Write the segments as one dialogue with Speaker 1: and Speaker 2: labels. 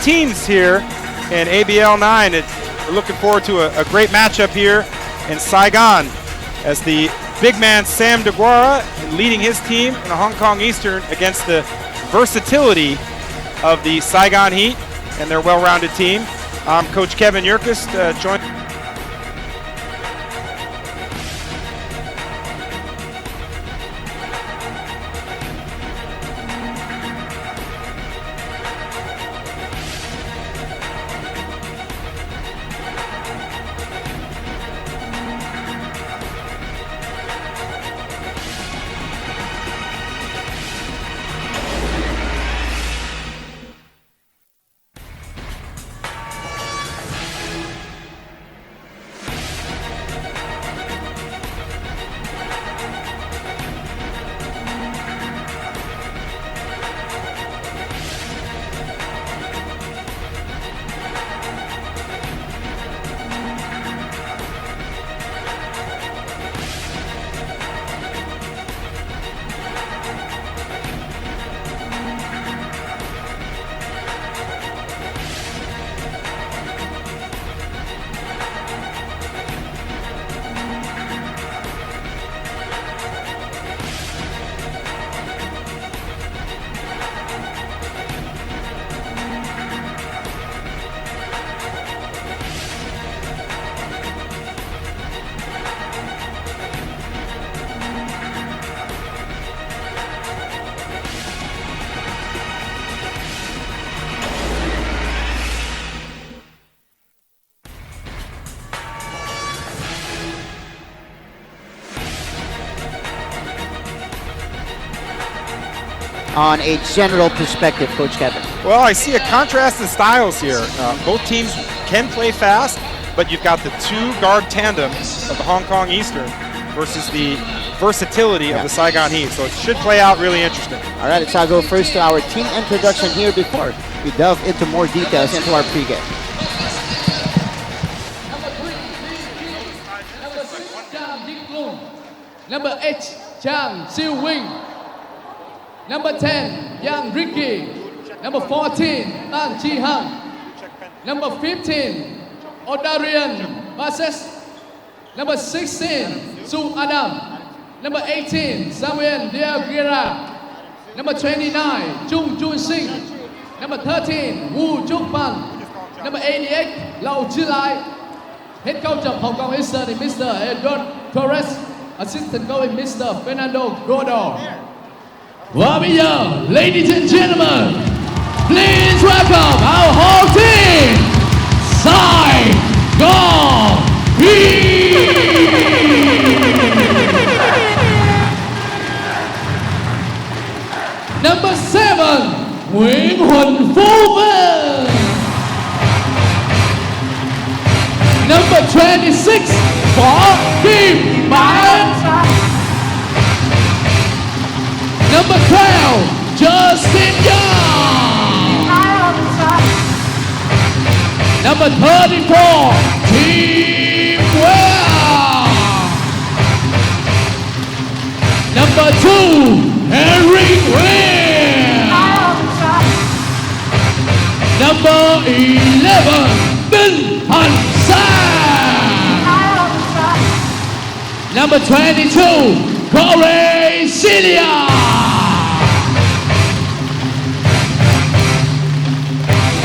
Speaker 1: teams here in ABL 9. We're looking forward to a great matchup here in Saigon as the big man Sam DeGuara leading his team in the Hong Kong Eastern against the versatility of the Saigon Heat and their well-rounded team. I'm Coach Kevin Yerkes, joined.
Speaker 2: On a general perspective, Coach Kevin?
Speaker 1: Well, I see a contrast in styles here. Both teams can play fast, but you've got the two guard tandem of the Hong Kong Eastern versus the versatility of the Saigon Heat. So it should play out really interesting.
Speaker 2: All right, let's go first to our team introduction here before we delve into more details into our pregame.
Speaker 3: Number 8, Chang Siu Wing. Number 10, Yang Ricky. Number 14, Tan Chi Hang. Number 15, Odarian Bases. Number 16, Su Adam. Number 18, Samuel Diaguera. Number 29, Chung Jun Sing. Number 13, Wu Chung Pan. Number 88, Lau Chi Lai. Head coach of Hong Kong Eastern is Mr. Edward Torres. Assistant coach is Mr. Fernando Godo. Well, ladies and gentlemen, please welcome our whole team, SAIGON Heat! Number 7, Nguyễn Huỳnh Phú Vinh. Number 26, Võ Kim Mãn. Number 12, Justin Young. Number 34, Team Well. Number 2, Henry Nguyen. Number 11, Minh Hành Sang. Number 22, Corey Celia.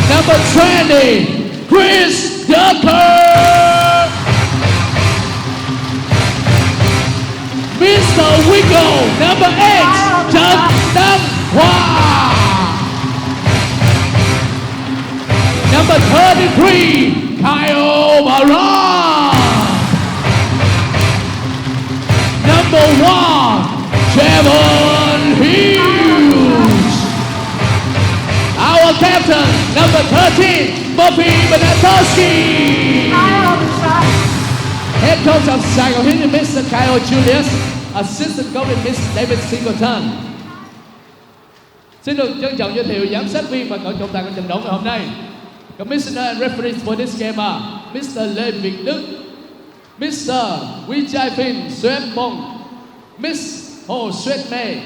Speaker 3: Number 20, Chris Ducker. Mr. Wiggle. Number 8, Trần Đăng Hoa. Number 33, Kyle Baran. Number 1, Trevor Hughes. Our captain, number 13, Murphy Benatowski. Head coach of Saigon Heat, Mr. Kyle Julius. Assistant coach Mr. David Singleton. Xin được trân trọng giới thiệu giám sát viên và cổng trọng tài của trận đấu ngày hôm nay. Commissioner and referees for this game are Mr. Lê Việt Đức, Mr. Vijay Phin Xuân Bông, Miss Hồ Xuân Mê,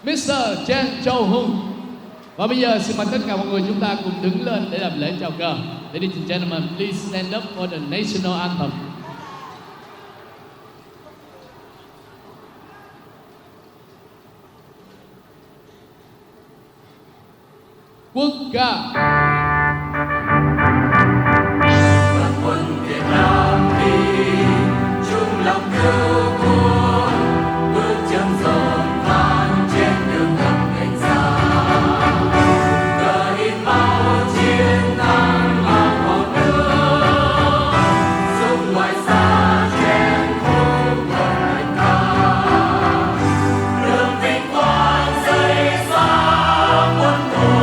Speaker 3: Mr. Chen Châu Hùng, Và bây giờ xin mời tất cả mọi người chúng ta cùng đứng lên để làm lễ chào cờ. Ladies and gentlemen, please stand up for the national anthem. Quốc ca.
Speaker 4: Quân Việt Nam đi chung lòng cứu quốc, bước chân dồn than trên đường thầm cảnh giác, cờ in máu chiến thắng mang hồn nước, giúp ngoài xa trên khung quân ca, đường vinh quang rơi xa quân thù,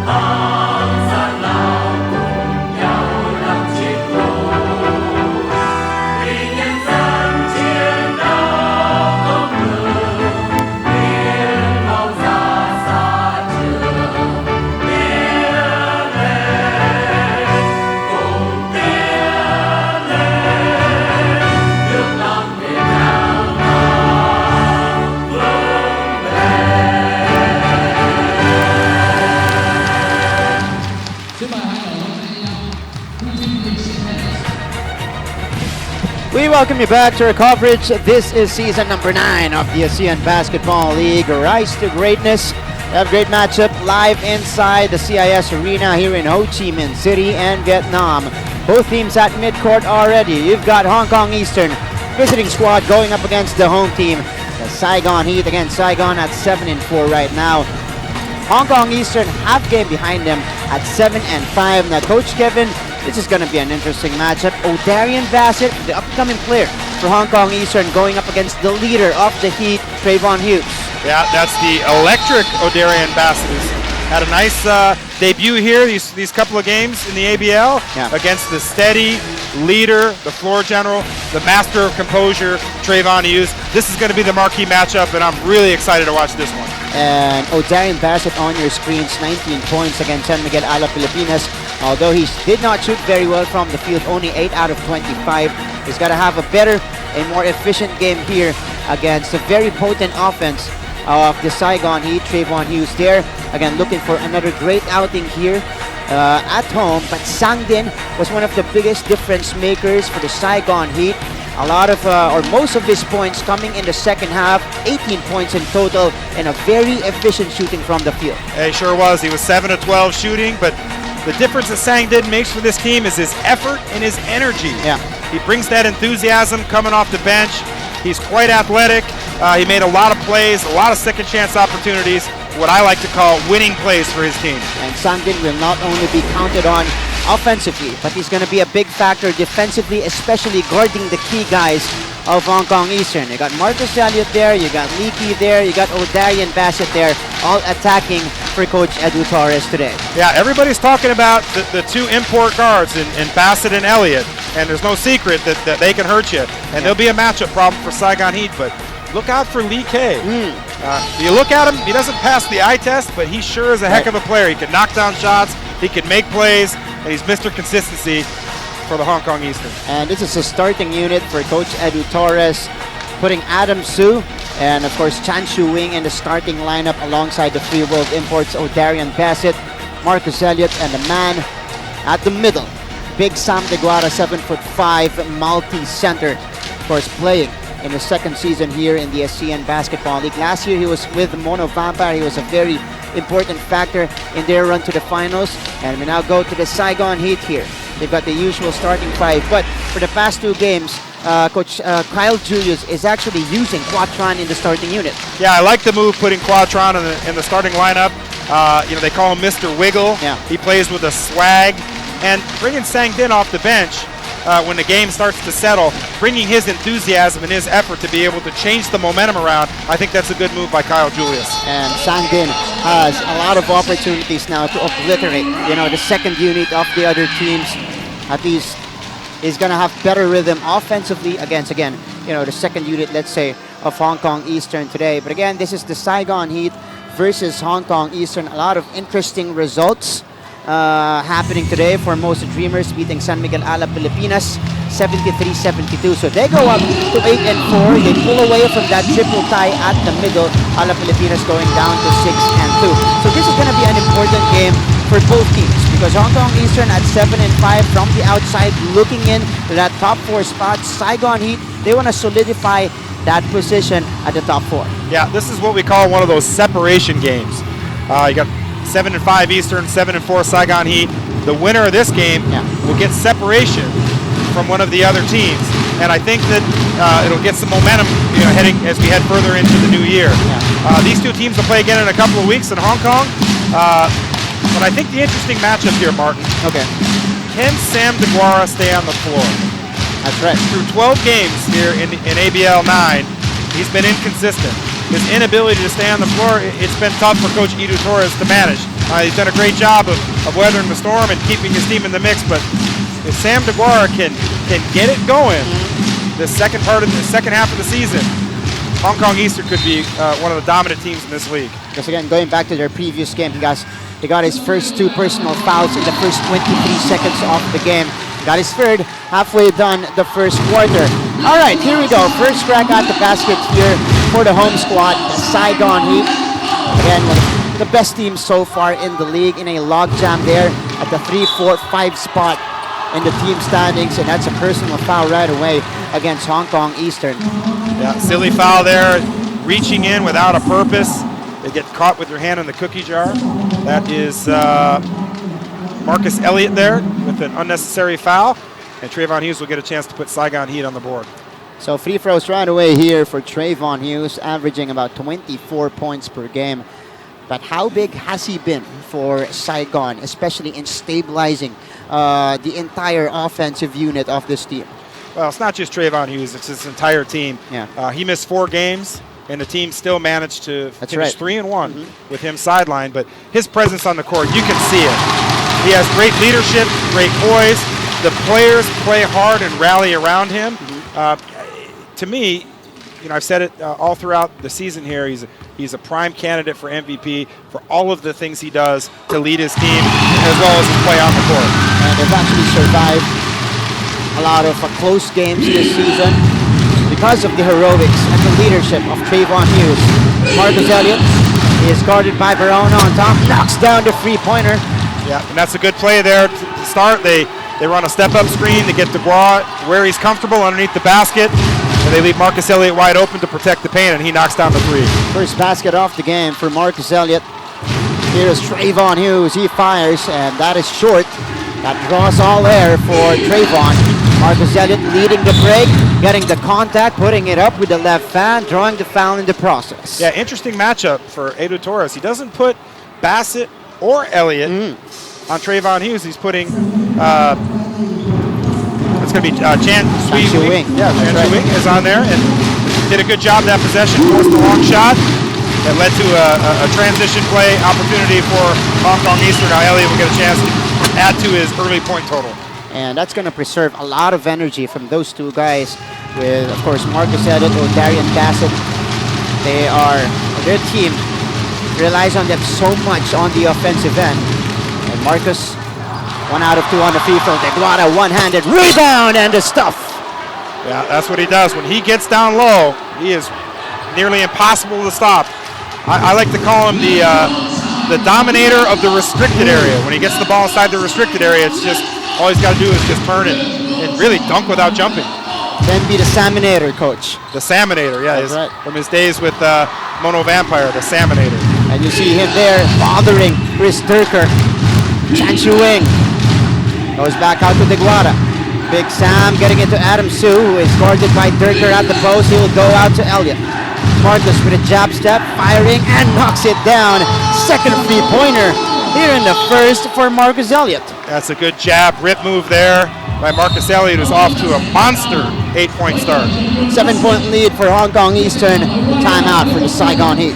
Speaker 4: hàng gian lao cùng nhau làm chiến thù, vì nhân dân chiến đấu không ngừng, biến màu ra xa trường, tiến lên cùng tiến lên, nước non Việt Nam vững
Speaker 3: Xin mời hai đội hữu tay nhau. Please shake hands.
Speaker 2: We welcome you back to our coverage. This is season number 9 of the ASEAN Basketball League Rise to Greatness. We have a great matchup live inside the CIS Arena here in Ho Chi Minh City and Vietnam. Both teams at midcourt already. You've got Hong Kong Eastern visiting squad going up against the home team. The Saigon Heat against Saigon at 7-4 right now. Hong Kong Eastern half game behind them at 7-5. Now, Coach Kevin, this is going to be an interesting matchup. O'Darian Bassett, the upcoming player for Hong Kong Eastern, going up against the leader of the Heat, Trayvon Hughes.
Speaker 1: Yeah, that's the electric O'Darian Bassett, who's had a nice debut here these couple of games in the ABL against the steady leader, the floor general, the master of composure, Trayvon Hughes. This is going to be the marquee matchup, and I'm really excited to watch this one.
Speaker 2: And O'Darian Bassett on your screens, 19 points against San Miguel Ala Filipinas. Although he did not shoot very well from the field, only 8 out of 25. He's got to have a better and more efficient game here against a very potent offense of the Saigon Heat. Trayvon Hughes there, again looking for another great outing here at home. But Sangdin was one of the biggest difference makers for the Saigon Heat. A lot of, or most of his points coming in the second half, 18 points in total, and a very efficient shooting from the field.
Speaker 1: He sure was. He was 7 of 12 shooting, but the difference that Sangdin makes for this team is his effort and his energy.
Speaker 2: Yeah.
Speaker 1: He brings that enthusiasm coming off the bench. He's quite athletic. He made a lot of plays, a lot of second chance opportunities, what I like to call winning plays for his team.
Speaker 2: And Sangdin will not only be counted on offensively, but he's going to be a big factor defensively, especially guarding the key guys of Hong Kong Eastern. You got Marcus Elliott there, you got Leakey there, you got O'Darian Bassett there, all attacking for Coach Edu Torres today.
Speaker 1: Yeah, everybody's talking about the two import guards in Bassett and Elliott, and there's no secret that they can hurt you. And there'll be a matchup problem for Saigon Heat, but look out for Lee K. You look at him, he doesn't pass the eye test, but he sure is a heck of a player. He can knock down shots, he can make plays, and he's Mr. Consistency for the Hong Kong Eastern.
Speaker 2: And this is a starting unit for Coach Edu Torres, putting Adam Su and of course Chan Shu Wing in the starting lineup alongside the Free World imports O'Darian Bassett, Marcus Elliott, and the man at the middle, Big Sam Deguara, 7'5", multi-center, of course playing in the second season here in the ASEAN Basketball League. Last year he was with Mono Vampire. He was a very important factor in their run to the finals. And we now go to the Saigon Heat here. They've got the usual starting five, but for the past two games, Coach Kyle Julius is actually using Quatron in the starting unit.
Speaker 1: Yeah, I like the move putting Quatron in the starting lineup. They call him Mr. Wiggle.
Speaker 2: Yeah.
Speaker 1: He plays with a swag. And bringing Sangdin off the bench when the game starts to settle, bringing his enthusiasm and his effort to be able to change the momentum around, I think that's a good move by Kyle Julius.
Speaker 2: And Sangdin has a lot of opportunities now to obliterate, the second unit of the other teams. At least he's going to have better rhythm offensively against, again, the second unit, let's say, of Hong Kong Eastern today. But again, this is the Saigon Heat versus Hong Kong Eastern. A lot of interesting results happening today for Most Dreamers, beating San Miguel Ala Pilipinas 73-72. So they go up to 8-4. They pull away from that triple tie at the middle. Ala Pilipinas going down to 6-2. So this is going to be an important game for both teams because Hong Kong Eastern at 7-5 from the outside, looking in to that top 4 spot. Saigon Heat, they want to solidify that position at the top 4.
Speaker 1: Yeah, this is what we call one of those separation games. You got 7-5 Eastern, 7-4 Saigon Heat. The winner of this game will get separation from one of the other teams, and I think that it'll get some momentum, heading as we head further into the new year. These two teams will play again in a couple of weeks in Hong Kong. But I think the interesting matchup here, Martin.
Speaker 2: Okay.
Speaker 1: Can Sam DeGuara stay on the floor?
Speaker 2: That's right.
Speaker 1: Through 12 games here in ABL 9, he's been inconsistent. His inability to stay on the floor, it's been tough for Coach Edu Torres to manage. He's done a great job of weathering the storm and keeping his team in the mix, but if Sam DeGuara can get it going the second half of the season, Hong Kong Eastern could be one of the dominant teams in this league.
Speaker 2: Because again, going back to their previous game, he got his first 2 personal fouls in the first 23 seconds of the game. Got his third halfway done the first quarter. All right, here we go. First crack at the basket here for the home squad, the Saigon Heat. Again, one of the best teams so far in the league, in a logjam there at the 3, 4, 5 spot in the team standings, and that's a personal foul right away against Hong Kong Eastern.
Speaker 1: Yeah, silly foul there, reaching in without a purpose. They get caught with their hand in the cookie jar. That is Marcus Elliott there with an unnecessary foul, and Trayvon Hughes will get a chance to put Saigon Heat on the board.
Speaker 2: So free throws right away here for Trayvon Hughes, averaging about 24 points per game. But how big has he been for Saigon, especially in stabilizing the entire offensive unit of this team?
Speaker 1: Well, it's not just Trayvon Hughes, it's his entire team.
Speaker 2: Yeah.
Speaker 1: He missed 4 games, and the team still managed to finish 3-1 with him sidelined. But his presence on the court, you can see it. He has great leadership, great poise. The players play hard and rally around him. To me, I've said it all throughout the season here, he's a prime candidate for MVP for all of the things he does to lead his team as well as his play on the court.
Speaker 2: And they've actually survived a lot of close games this season because of the heroics and the leadership of Trayvon Hughes. Marcus Elliott is guarded by Verona on top, knocks down the three-pointer.
Speaker 1: Yeah, and that's a good play there to start. They run a step-up screen to get DeGuara where he's comfortable underneath the basket, and they leave Marcus Elliott wide open to protect the paint, and he knocks down the 3.
Speaker 2: First basket off the game for Marcus Elliott. Here's Trayvon Hughes. He fires, and that is short. That draws all air for Trayvon. Marcus Elliott leading the break, getting the contact, putting it up with the left hand, drawing the foul in the process.
Speaker 1: Yeah, interesting matchup for Edu Torres. He doesn't put Bassett or Elliott on Trayvon Hughes. He's putting it's going to be Chan Shui Wing. Yeah, Chan Shui Wing is on there and did a good job that possession. Forced the long shot that led to a transition play opportunity for Hong Kong Eastern. Now Elliott will get a chance to add to his early point total.
Speaker 2: And that's going to preserve a lot of energy from those two guys with, of course, Marcus Elliott or Darian Bassett. Their team relies on them so much on the offensive end. And Marcus, 1 out of 2 on the free throw. DeGuara one-handed rebound and the stuff.
Speaker 1: Yeah, that's what he does. When he gets down low, he is nearly impossible to stop. I like to call him the dominator of the restricted area. When he gets the ball inside the restricted area, it's just all he's got to do is just turn it and really dunk without jumping.
Speaker 2: Then be the Salmonator, coach.
Speaker 1: The Salmonator, yeah.
Speaker 2: That's right.
Speaker 1: From his days with Mono Vampire, the Salmonator.
Speaker 2: And you see him there bothering Chris Durker. Chan Shui Wing goes back out to DeGuara. Big Sam getting into Adam Sue, who is guarded by Durker at the post. He will go out to Elliott. Marcus with a jab step, firing, and knocks it down. Second three-pointer here in the first for Marcus Elliott.
Speaker 1: That's a good jab, rip move there by Marcus Elliott, who's off to a monster 8-point start.
Speaker 2: 7-point lead for Hong Kong Eastern. Timeout for the Saigon Heat.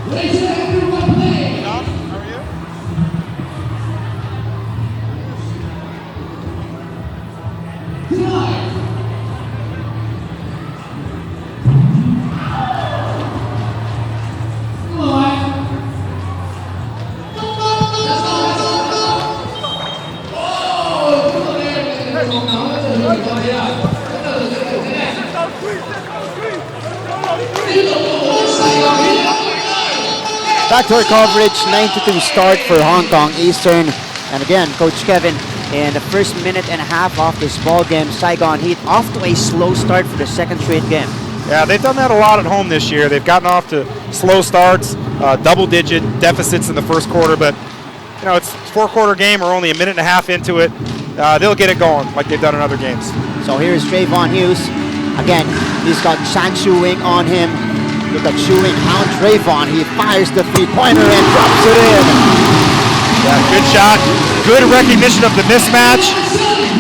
Speaker 3: Attention everyone play.
Speaker 1: How are you?
Speaker 3: Tonight. Come on.
Speaker 2: Back to our coverage, 9-2 start for Hong Kong Eastern. And again, Coach Kevin, in the first minute and a half of this ball game, Saigon Heat off to a slow start for the second straight game.
Speaker 1: Yeah, they've done that a lot at home this year. They've gotten off to slow starts, double-digit deficits in the first quarter, but you know, it's a four-quarter game. We're only a minute and a half into it. They'll get it going like they've done in other games.
Speaker 2: So here's Trayvon Hughes. Again, he's got Chan Shu-Wing on him. Look at Shu-Wing on Trayvon. He fires the three-pointer and drops it in.
Speaker 1: Yeah, good shot. Good recognition of the mismatch.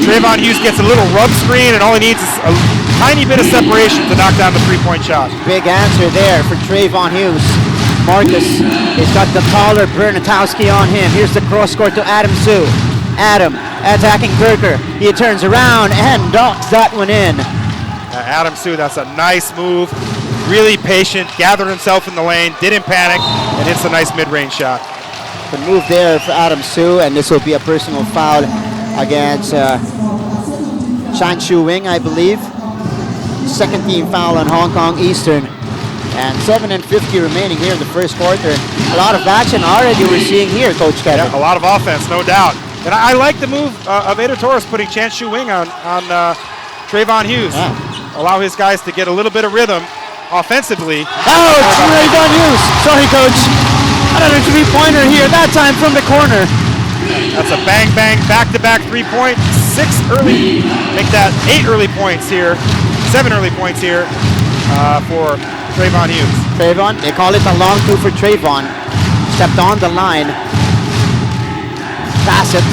Speaker 1: Trayvon Hughes gets a little rub screen, and all he needs is a tiny bit of separation to knock down the three-point shot.
Speaker 2: Big answer there for Trayvon Hughes. Marcus has got the taller Bernatowski on him. Here's the cross court to Adam Su. Adam attacking Berker. He turns around and knocks that one in.
Speaker 1: Adam Su, that's a nice move. Really patient, gathered himself in the lane, didn't panic, and hits a nice mid-range shot.
Speaker 2: The move there for Adam Su, and this will be a personal foul against Chan Shu-Wing, I believe. Second team foul on Hong Kong Eastern. And 7:50 remaining here in the first quarter. A lot of action already we're seeing here, Coach Kevin.
Speaker 1: Yeah, a lot of offense, no doubt. And I like the move of Ada Torres putting Chan Shu-Wing on Trayvon Hughes.
Speaker 2: Yeah.
Speaker 1: Allow his guys to get a little bit of rhythm offensively.
Speaker 2: Oh, it's Trayvon Hughes. Sorry, Coach. Another three-pointer here, that time from the corner.
Speaker 1: That's a bang-bang, back-to-back three-point. 8 early points here. 7 early points here for Trayvon Hughes.
Speaker 2: Trayvon, they call it a long two for Trayvon. Stepped on the line. Pass it.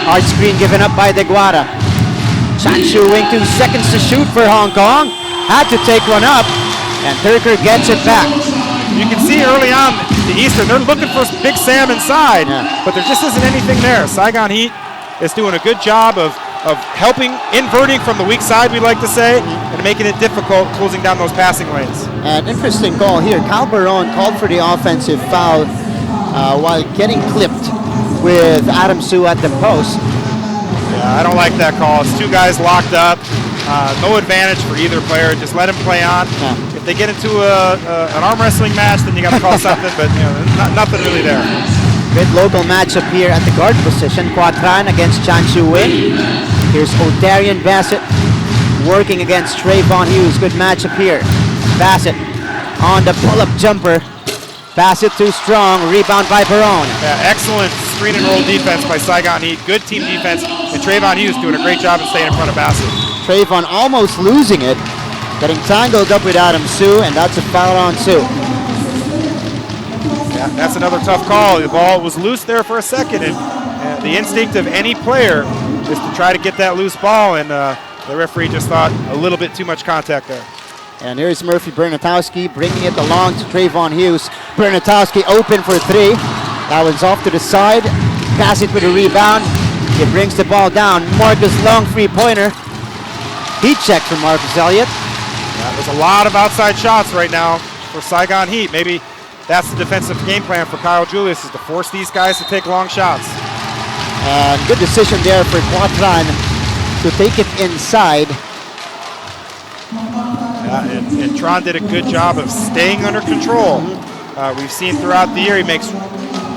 Speaker 2: Hard screen given up by Deguara. Chan Shu-Wing, 2 seconds to shoot for Hong Kong. Had to take one up, and Turker gets it back.
Speaker 1: You can see early on the Eastern, they're looking for Big Sam inside, but there just isn't anything there. Saigon Heat is doing a good job of helping, inverting from the weak side, we like to say, and making it difficult closing down those passing lanes.
Speaker 2: An interesting call here. Cal Baron called for the offensive foul while getting clipped with Adam Su at the post.
Speaker 1: Yeah, I don't like that call. It's 2 guys locked up. No advantage for either player. Just let him play on.
Speaker 2: Yeah.
Speaker 1: If they get into an arm wrestling match, then you got to call something. But you know, nothing really there.
Speaker 2: Good local matchup here at the guard position. Quatran against Chan Shu-Wing. Here's Odarian Bassett working against Trayvon Hughes. Good matchup here. Bassett on the pull-up jumper. Bassett too strong. Rebound by Barone.
Speaker 1: Yeah, excellent screen and roll defense by Saigon Heat. Good team defense. And Trayvon Hughes doing a great job of staying in front of Bassett.
Speaker 2: Trayvon almost losing it. Getting tangled up with Adam Su, and that's a foul on Su.
Speaker 1: Yeah, that's another tough call. The ball was loose there for a second, and the instinct of any player is to try to get that loose ball, and the referee just thought a little bit too much contact there.
Speaker 2: And here's Murphy Bernatowski bringing it along to Trayvon Hughes. Bernatowski open for 3. That one's off to the side. Pass it with a rebound. He brings the ball down. Marcus long three-pointer. Heat check from Marcus Elliott.
Speaker 1: There's a lot of outside shots right now for Saigon Heat. Maybe that's the defensive game plan for Kyle Julius, is to force these guys to take long shots.
Speaker 2: And good decision there for Quatran to take it inside.
Speaker 1: And Tron did a good job of staying under control. We've seen throughout the year he makes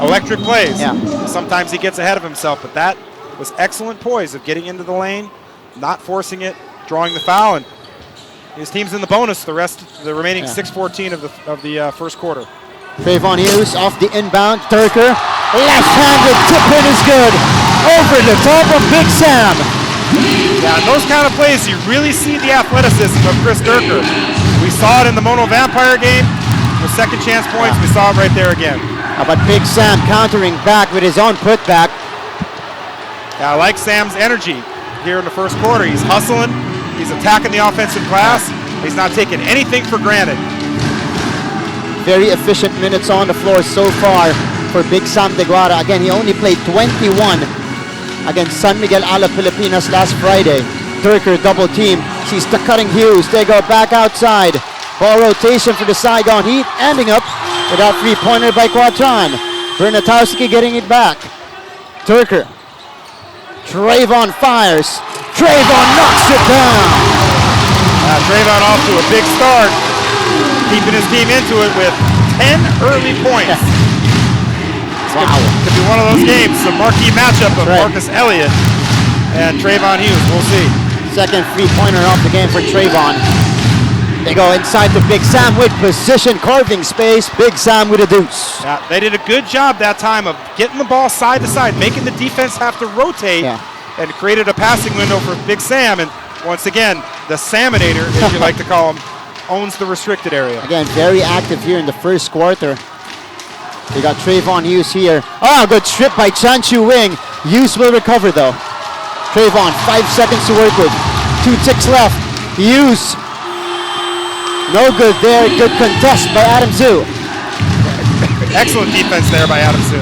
Speaker 1: electric plays.
Speaker 2: Yeah.
Speaker 1: Sometimes he gets ahead of himself, but that was excellent poise of getting into the lane, not forcing it, drawing the foul, and his team's in the bonus the remaining 6:14 of the first quarter.
Speaker 2: Trayvon Hughes off the inbound. Turker, left-handed tip-in is good. Over the top of Big Sam.
Speaker 1: Yeah, in those kind of plays, you really see the athleticism of Chris Durker. We saw it in the Mono Vampire game with second chance points. We saw it right there again.
Speaker 2: How about Big Sam countering back with his own putback?
Speaker 1: Yeah, I like Sam's energy here in the first quarter. He's hustling. He's attacking the offensive glass. He's not taking anything for granted.
Speaker 2: very efficient minutes on the floor so far for Big Sam Deguara. Again, he only played 21 against San Miguel a la Filipinas last Friday. Durker double team, sees the cutting Hughes. They go back outside. Ball rotation for the Saigon Heat, ending up with that three-pointer by Quatron. Bernatowski getting it back. Durker. Trayvon fires. Trayvon knocks it down.
Speaker 1: Trayvon off to a big start, keeping his team into it with 10 early points.
Speaker 2: Wow.
Speaker 1: Could be one of those games, the marquee matchup of Marcus Elliott and Trayvon Hughes. We'll see.
Speaker 2: Second three-pointer off the game for Trayvon. They go inside to Big Sam with position, carving space. Big Sam with a deuce.
Speaker 1: Yeah, they did a good job that time of getting the ball side to side, making the defense have to rotate, and created a passing window for Big Sam. And once again, the Salmonator, as you like to call him, owns the restricted area.
Speaker 2: Again, very active here in the first quarter. We got Trayvon Hughes here. Oh, good strip by Chan Chu Wing. Hughes will recover though. Trayvon, 5 seconds to work with. 2 ticks left. Hughes. No good there. Good contest by Adam Zhu.
Speaker 1: Excellent defense there by Adam Zhu.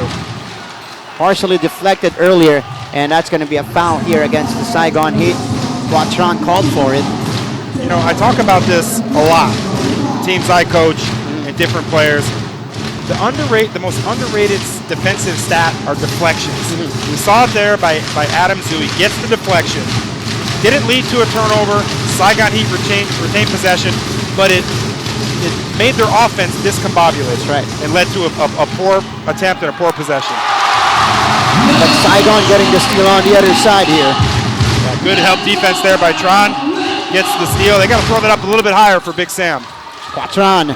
Speaker 2: Partially deflected earlier, and that's going to be a foul here against the Saigon Heat. Quatron called for it.
Speaker 1: You know, I talk about this a lot. Teams I coach and different players. The most underrated defensive stat are deflections. We saw it there by Adam Zhu. He gets the deflection. Didn't lead to a turnover. Saigon Heat retained possession, but it made their offense discombobulated. And led to a poor attempt and a poor possession.
Speaker 2: But Saigon getting the steal on the other side here.
Speaker 1: Yeah, good help defense there by Tron. Gets the steal. They got to throw that up a little bit higher for Big Sam.
Speaker 2: Quatron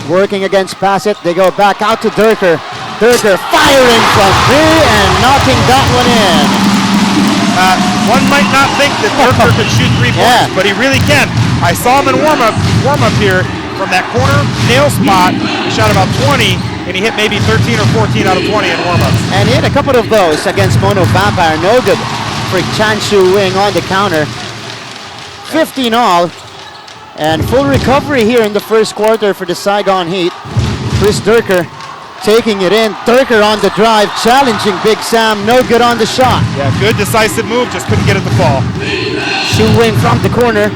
Speaker 2: working against Passett. They go back out to Durker. Durker firing from 3 and knocking that one in.
Speaker 1: One might not think that Durker could shoot 3 points, but he really can. I saw him in warm up here from that corner nail spot. He shot about 20, and he hit maybe 13 or 14 out of 20 in warm-ups.
Speaker 2: And he had a couple of those against Mono Vampire. No good for Chan Chu Wing on the counter. 15 all. And full recovery here in the first quarter for the Saigon Heat. Chris Durker taking it in. Durker on the drive, challenging Big Sam. No good on the shot.
Speaker 1: Yeah, good decisive move, just couldn't get it to fall.
Speaker 2: Chu Wing from the corner.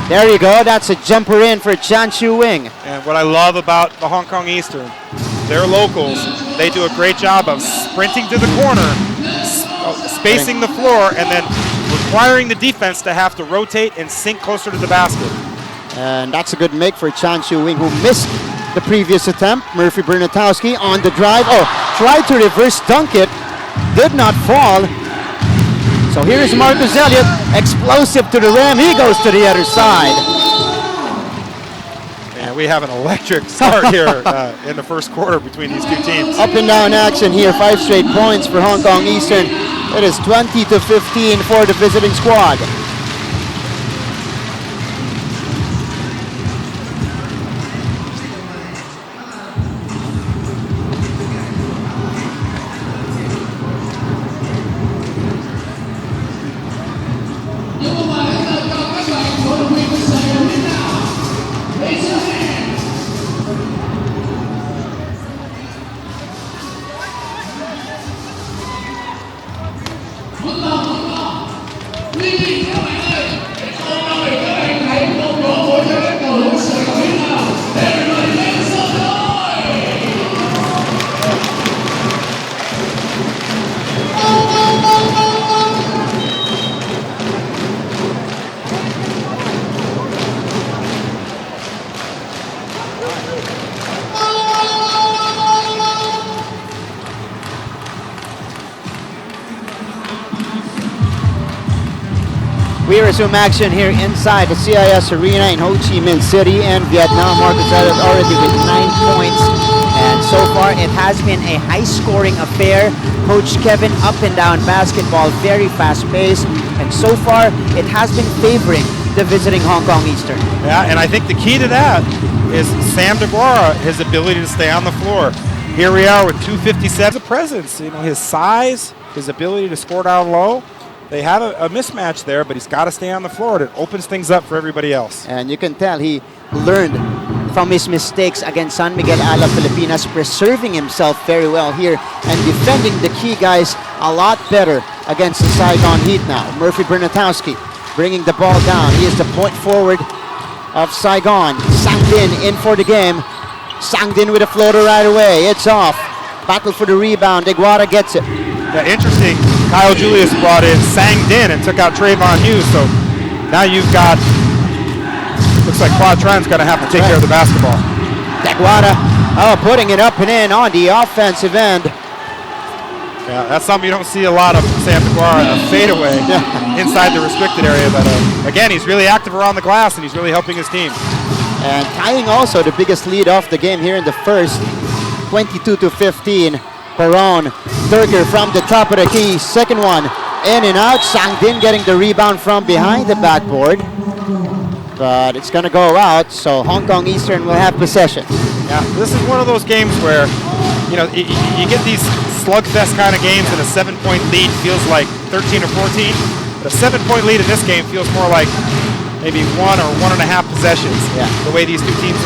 Speaker 2: There you go, that's a jumper in for Chan Chu Wing.
Speaker 1: And what I love about the Hong Kong Eastern, they're locals. They do a great job of sprinting to the corner, spacing the floor, and then requiring the defense to have to rotate and sink closer to the basket.
Speaker 2: And that's a good make for Chan Chu Wing, who missed the previous attempt. Murphy Bernatowski on the drive. Oh, tried to reverse dunk it. Did not fall. So here's Marcus Elliott, explosive to the rim. He goes to the other side.
Speaker 1: And we have an electric start here in the first quarter between these two teams.
Speaker 2: Up and down action here. 5 straight points for Hong Kong Eastern. It is 20-15 for the visiting squad. We resume action here inside the CIS Arena in Ho Chi Minh City in Vietnam. Marcus Elliott already with 9 points. And so far it has been a high-scoring affair. Coach Kevin, up and down basketball, very fast-paced. And so far it has been favoring the visiting Hong Kong Eastern.
Speaker 1: Yeah, and I think the key to that is Sam Deguara, his ability to stay on the floor. Here we are with 257. A presence, you know, his size, his ability to score down low. They have a mismatch there, but he's got to stay on the floor. It opens things up for everybody else.
Speaker 2: And you can tell he learned from his mistakes against San Miguel Ala Filipinas, preserving himself very well here and defending the key guys a lot better against the Saigon Heat now. Murphy Bernatowski bringing the ball down. He is the point forward of Saigon. Sangdin in for the game. Sangdin with a floater right away. It's off. Battle for the rebound. Deguara gets it.
Speaker 1: Yeah, interesting. Kyle Julius brought in Sangdin and took out Trayvon Hughes. So now you've got, looks like Quatron's going to have to take care of the basketball.
Speaker 2: Deguara, putting it up and in on the offensive end.
Speaker 1: Yeah, that's something you don't see a lot of from Sam Deguara, a fadeaway inside the restricted area. But again, he's really active around the glass and he's really helping his team.
Speaker 2: And tying also the biggest lead off the game here in the first, 22-15. Peron, Durker from the top of the key. Second one, in and out. Sangdin getting the rebound from behind the backboard. But it's going to go out, so Hong Kong Eastern will have possession.
Speaker 1: Yeah, this is one of those games where, you know, you get these slugfest kind of games and a 7-point lead feels like 13 or 14. But a 7-point lead in this game feels more like maybe 1 or 1.5 possessions.
Speaker 2: Yeah.
Speaker 1: The way these two teams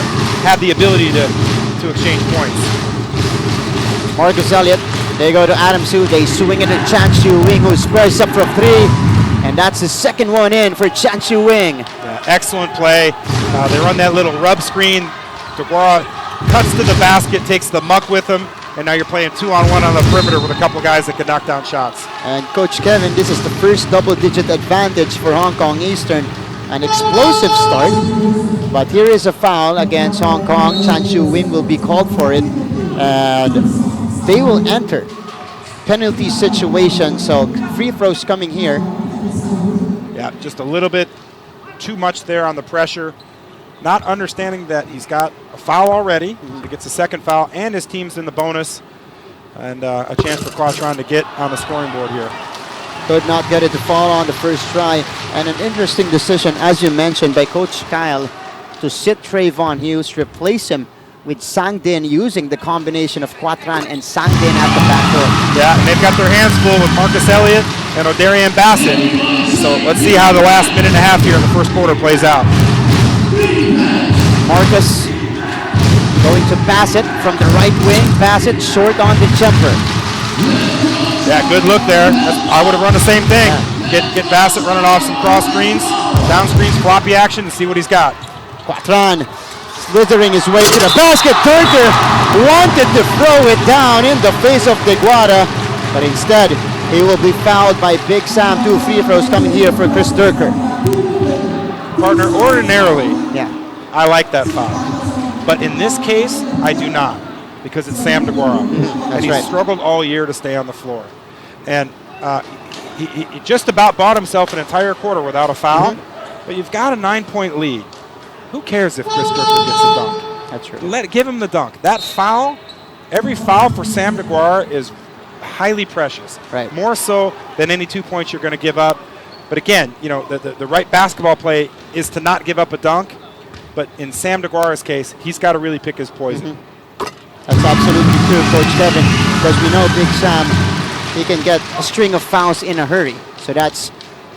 Speaker 1: have the ability to exchange points.
Speaker 2: Marcus Elliott, they go to Adam Su. They swing it to Chan Chiu Wing, who squares up for 3. And that's the second one in for Chan Chiu Wing.
Speaker 1: Yeah, excellent play. They run that little rub screen. Deguara cuts to the basket, takes the muck with him, and now you're playing 2-on-1 on the perimeter with a couple guys that can knock down shots.
Speaker 2: And Coach Kevin, this is the first double-digit advantage for Hong Kong Eastern. An explosive start, but here is a foul against Hong Kong. Chan Chiu Wing will be called for it, and they will enter penalty situation. So free throws coming here.
Speaker 1: Yeah, just a little bit too much there on the pressure. Not understanding that he's got a foul already. He gets a second foul, and his team's in the bonus. And a chance for Quatron to get on the scoring board here.
Speaker 2: Could not get it to fall on the first try. And an interesting decision, as you mentioned, by Coach Kyle to sit Trayvon Hughes, replace him with Sangdin, using the combination of Quatron and Sangdin at the backcourt.
Speaker 1: Yeah, and they've got their hands full with Marcus Elliott and O'Darian Bassett. So let's see how the last minute and a half here in the first quarter plays out.
Speaker 2: Marcus going to Bassett from the right wing. Bassett short on the jumper.
Speaker 1: Yeah, good look there. I would have run the same thing. Get Bassett running off some cross screens, down screens, floppy action, and see what he's got.
Speaker 2: Quatron slithering his way to the basket. Durker wanted to throw it down in the face of Deguara, but instead he will be fouled by Big Sam. 2 free throws coming here for Chris Durker.
Speaker 1: Partner, ordinarily,
Speaker 2: Yeah.
Speaker 1: I like that foul. But in this case, I do not, because it's Sam Deguara. And he's
Speaker 2: right.
Speaker 1: struggled all year to stay on the floor. And he just about bought himself an entire quarter without a foul, but you've got a 9-point lead. Who cares if Chris Durker gets a dunk?
Speaker 2: That's true.
Speaker 1: Give him the dunk. That foul, every foul for Sam Deguara is highly precious.
Speaker 2: Right.
Speaker 1: More so than any 2 points you're going to give up. But again, you know, the right basketball play is to not give up a dunk. But in Sam Deguara's case, he's got to really pick his poison.
Speaker 2: That's absolutely true, Coach Kevin, because we know Big Sam, he can get a string of fouls in a hurry. So that's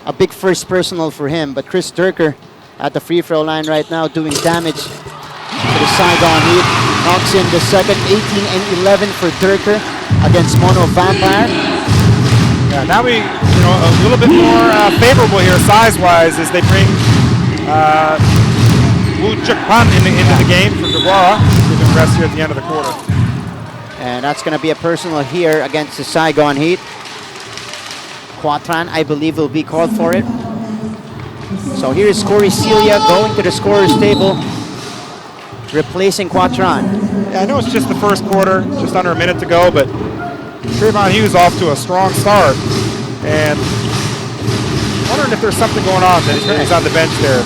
Speaker 2: a big first personal for him. But Chris Durker at the free throw line right now doing damage to the Saigon Heat. Knocks in the second. 18 and 11 for Durker against Mono Vampire.
Speaker 1: Yeah, now we, you know, a little bit more favorable here size-wise as they bring Woo Chuk Pan into the game for Deguara. Give him rest here at the end of the quarter.
Speaker 2: And that's going to be a personal here against the Saigon Heat. Quatron, I believe, will be called for it. So here is Corey Celia going to the scorer's table, replacing Quatron.
Speaker 1: Yeah, I know it's just the first quarter, just under a minute to go, but Trayvon Hughes off to a strong start. And wondering if there's something going on that he's on the bench there.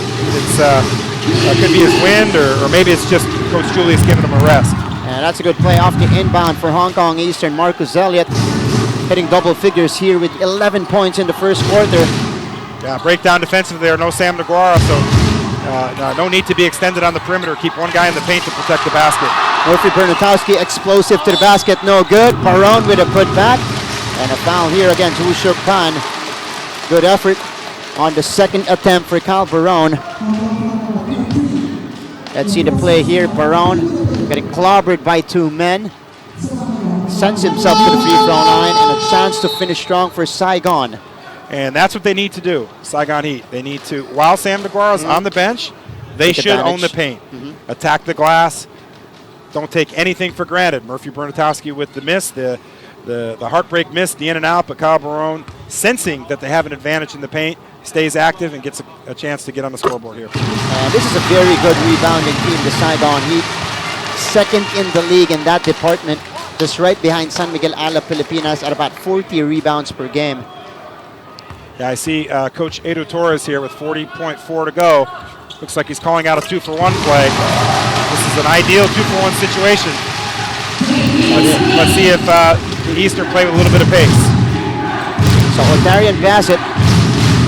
Speaker 1: It could be his wind, or maybe it's just Coach Julius giving him a rest.
Speaker 2: And that's a good play off the inbound for Hong Kong Eastern. Marcus Elliott hitting double figures here with 11 points in the first quarter.
Speaker 1: Yeah, breakdown defensively there, no Sam Deguara, so no need to be extended on the perimeter. Keep one guy in the paint to protect the basket.
Speaker 2: Murphy Bernatowski explosive to the basket, no good. Paron with a putback. And a foul here against Woo Shuk Pan. Good effort on the second attempt for Cal Baron. Let's see the play here. Baron getting clobbered by 2 men. Sends himself to the free throw line and a chance to finish strong for Saigon.
Speaker 1: And that's what they need to do, Saigon Heat. They need to, while Sam DeGuara is on the bench, they
Speaker 2: Take
Speaker 1: should
Speaker 2: advantage.
Speaker 1: own the paint. Attack the glass. Don't take anything for granted. Murphy Bernatowski with the miss, the heartbreak miss, the in and out, but Kyle Barone, sensing that they have an advantage in the paint, stays active and gets a chance to get on the scoreboard here.
Speaker 2: This is a very good rebounding team, the Saigon Heat. Second in the league in that department, just right behind San Miguel Ala Pilipinas at about 40 rebounds per game.
Speaker 1: Yeah, I see Coach Edu Torres here with 40.4 to go. Looks like he's calling out a 2-for-1 play. This is an ideal 2-for-1 situation. Let's see if the Eastern play with a little bit of pace.
Speaker 2: So Otarian Bassett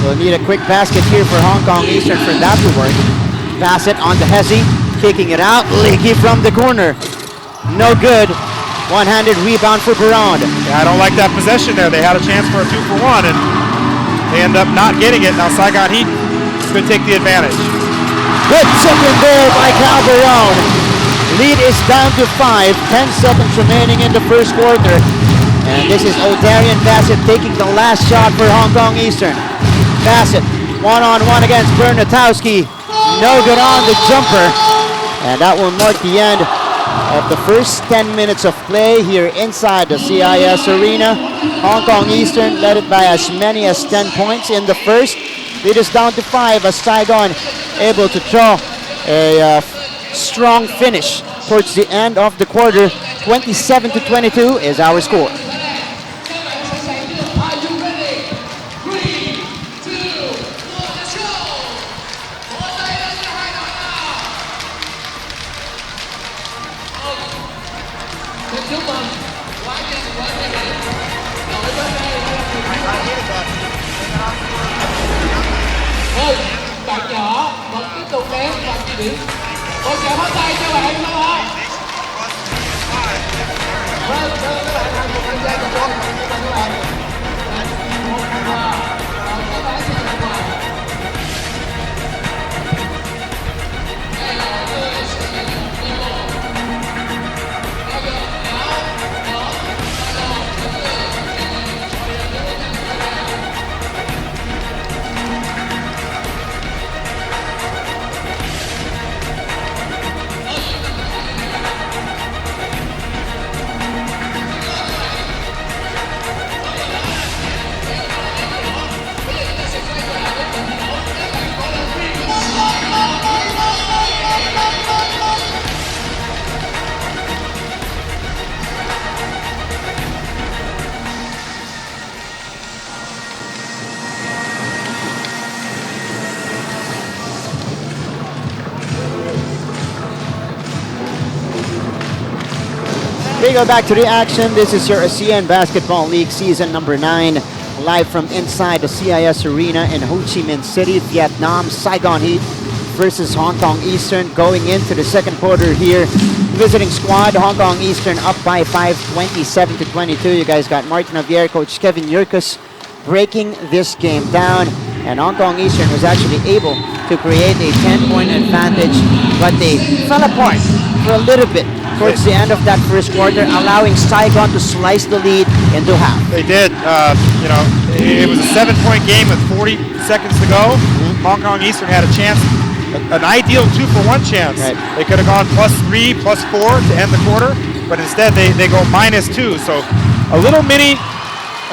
Speaker 2: will need a quick basket here for Hong Kong Eastern for that to work. Bassett on the Hesi, kicking it out. Leaky from the corner. No good. One-handed rebound for Barone.
Speaker 1: Yeah, I don't like that possession there. They had a chance for a 2-for-1 and they end up not getting it. Now Saigon Heat could take the advantage.
Speaker 2: Good second goal by Cal Barone. Lead is down to 5. 10 seconds remaining in the first quarter. And this is Otarian Bassett taking the last shot for Hong Kong Eastern. Bassett, one-on-one against Bernatowski. No good on the jumper. And that will mark the end of the first 10 minutes of play here inside the CIS Arena. Hong Kong Eastern led it by as many as 10 points in the first. Lead is down to 5 as Saigon able to draw a strong finish towards the end of the quarter. 27-22 is our score.
Speaker 3: Are you ready? 3, 2, 1, let's go! Xin chúc mừng quá nhanh quá nhanh đội bên đây ơi bạn nhỏ vẫn tiếp tục đếm và ghi điểm. Một tràng pháo tay cho bạn các bạn. Vâng, cho các bạn thành một thời gian của các bạn. Một phần quà, còn các bạn sẽ nhận quà. Đây là người sẽ đi bộ. Bây giờ áo, đó,
Speaker 2: We go back to the action. This is your ASEAN Basketball League season number 9, live from inside the CIS Arena in Ho Chi Minh City, Vietnam. Saigon Heat versus Hong Kong Eastern going into the second quarter here. Visiting squad, Hong Kong Eastern up by 5, 27-22. You guys got Martin Javier, Coach Kevin Yurkus breaking this game down. And Hong Kong Eastern was actually able to create a 10-point advantage, but they fell apart for a little bit towards the end of that first quarter, allowing Saigon to slice the lead into half.
Speaker 1: They did. It was a 7-point game with 40 seconds to go. Hong Kong Eastern had a chance, an ideal 2-for-1 chance.
Speaker 2: Right.
Speaker 1: They could have gone +3, +4 to end the quarter, but instead they go -2. So a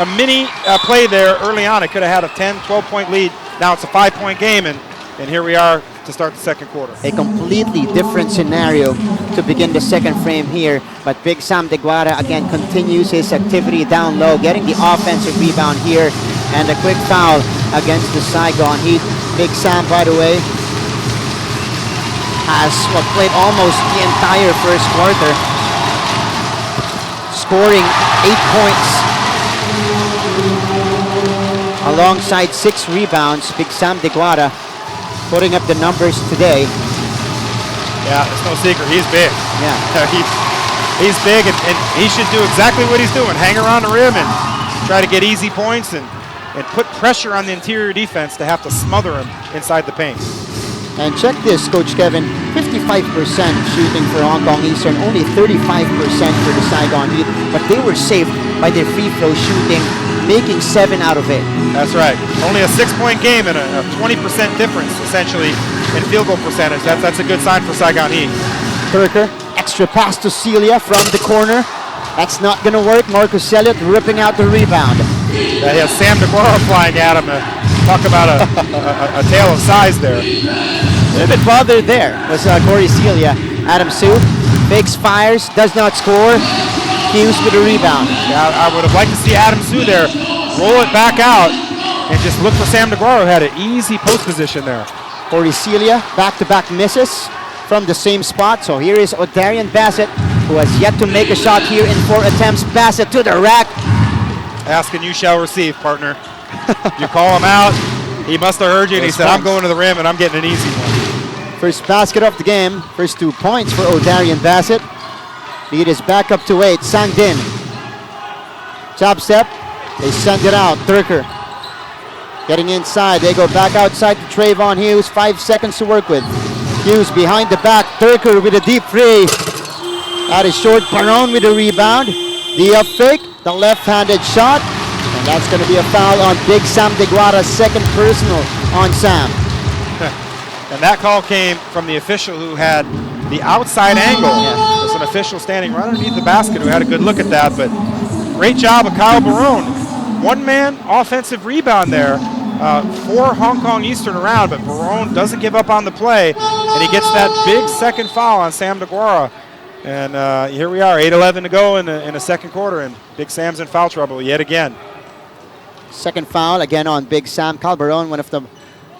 Speaker 1: mini play there early on. It could have had a 10, 12-point lead. Now it's a 5-point game, and here we are to start the second quarter.
Speaker 2: A completely different scenario to begin the second frame here, but Big Sam DeGuara again continues his activity down low, getting the offensive rebound here, and a quick foul against the Saigon Heat. Big Sam, by the way, has played almost the entire first quarter, scoring 8 points alongside 6 rebounds. Big Sam DeGuara putting up the numbers today.
Speaker 1: Yeah, it's no secret. He's big.
Speaker 2: Yeah.
Speaker 1: He's big, and he should do exactly what he's doing. Hang around the rim and try to get easy points and put pressure on the interior defense to have to smother him inside the paint.
Speaker 2: And check this, Coach Kevin, 55% shooting for Hong Kong Eastern, only 35% for the Saigon Heat, but they were saved by their free throw shooting, making 7 out of 8.
Speaker 1: That's right. Only a 6-point game and a 20% difference, essentially, in field goal percentage. That's a good sign for Saigon Heat.
Speaker 2: Turker, extra pass to Celia from the corner. That's not going to work. Marcus Elliott ripping out the rebound.
Speaker 1: He has Sam DeGuara flying at him. Talk about a tale of size there.
Speaker 2: A little bit farther there was Corey Celia. Adam Sue fakes, fires, does not score. Hughes with a rebound.
Speaker 1: Yeah, I would have liked to see Adam Sue there roll it back out and just look for Sam DeGuara, who had an easy post position there.
Speaker 2: Corey Celia back-to-back misses from the same spot. So here is O'Darian Bassett, who has yet to make a shot here in 4 attempts. Bassett to the rack.
Speaker 1: Ask and you shall receive, partner. You call him out, he must have heard you, and he said, I'm going to the rim, and I'm getting an easy one.
Speaker 2: First basket of the game. First 2 points for O'Darian Bassett. Lead is back up to 8. Sang Din. Chop step. They send it out. Turker getting inside. They go back outside to Trayvon Hughes. 5 seconds to work with. Hughes behind the back. Turker with a deep three. That is short. Barone with a rebound. The up fake. The left-handed shot. And that's going to be a foul on Big Sam DeGuara's second personal on Sam.
Speaker 1: And that call came from the official who had the outside angle. There's an official standing right underneath the basket who had a good look at that. But great job of Kyle Barone. One-man offensive rebound there for Hong Kong Eastern around, but Barone doesn't give up on the play, and he gets that big second foul on Sam DeGuara. And here we are, 8:11 to go in the second quarter, and Big Sam's in foul trouble yet again.
Speaker 2: Second foul again on Big Sam. Kyle Barone, one of the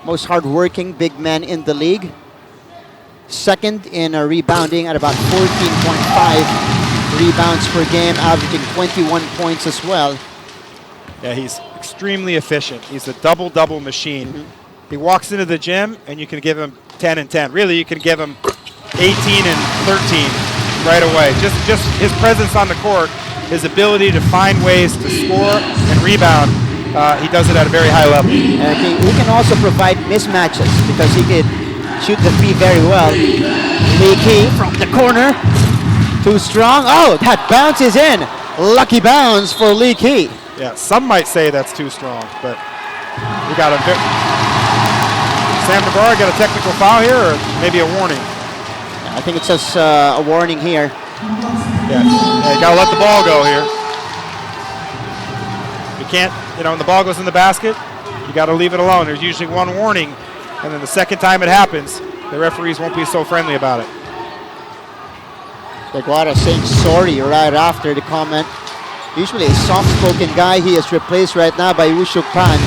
Speaker 2: most hard-working big men in the league. Second in rebounding at about 14.5 rebounds per game, averaging 21 points as well.
Speaker 1: Yeah, he's extremely efficient. He's a double-double machine. He walks into the gym, and you can give him 10 and 10. Really, you can give him 18 and 13 right away. Just his presence on the court, his ability to find ways to score and rebound, he does it at a very high level.
Speaker 2: And he can also provide mismatches because he can shoot the three very well. Lee Key from the corner. Too strong. Oh, that bounces in. Lucky bounce for Lee Key.
Speaker 1: Yeah, some might say that's too strong, but we got a Sam DeGuara got a technical foul here, or maybe a warning?
Speaker 2: I think it's just a warning here.
Speaker 1: Yeah, you got to let the ball go here. You can't, when the ball goes in the basket, you got to leave it alone. There's usually one warning, and then the second time it happens, the referees won't be so friendly about it.
Speaker 2: DeGuara saying sorry right after the comment. Usually a soft-spoken guy. He is replaced right now by Woo-Shuk Pan.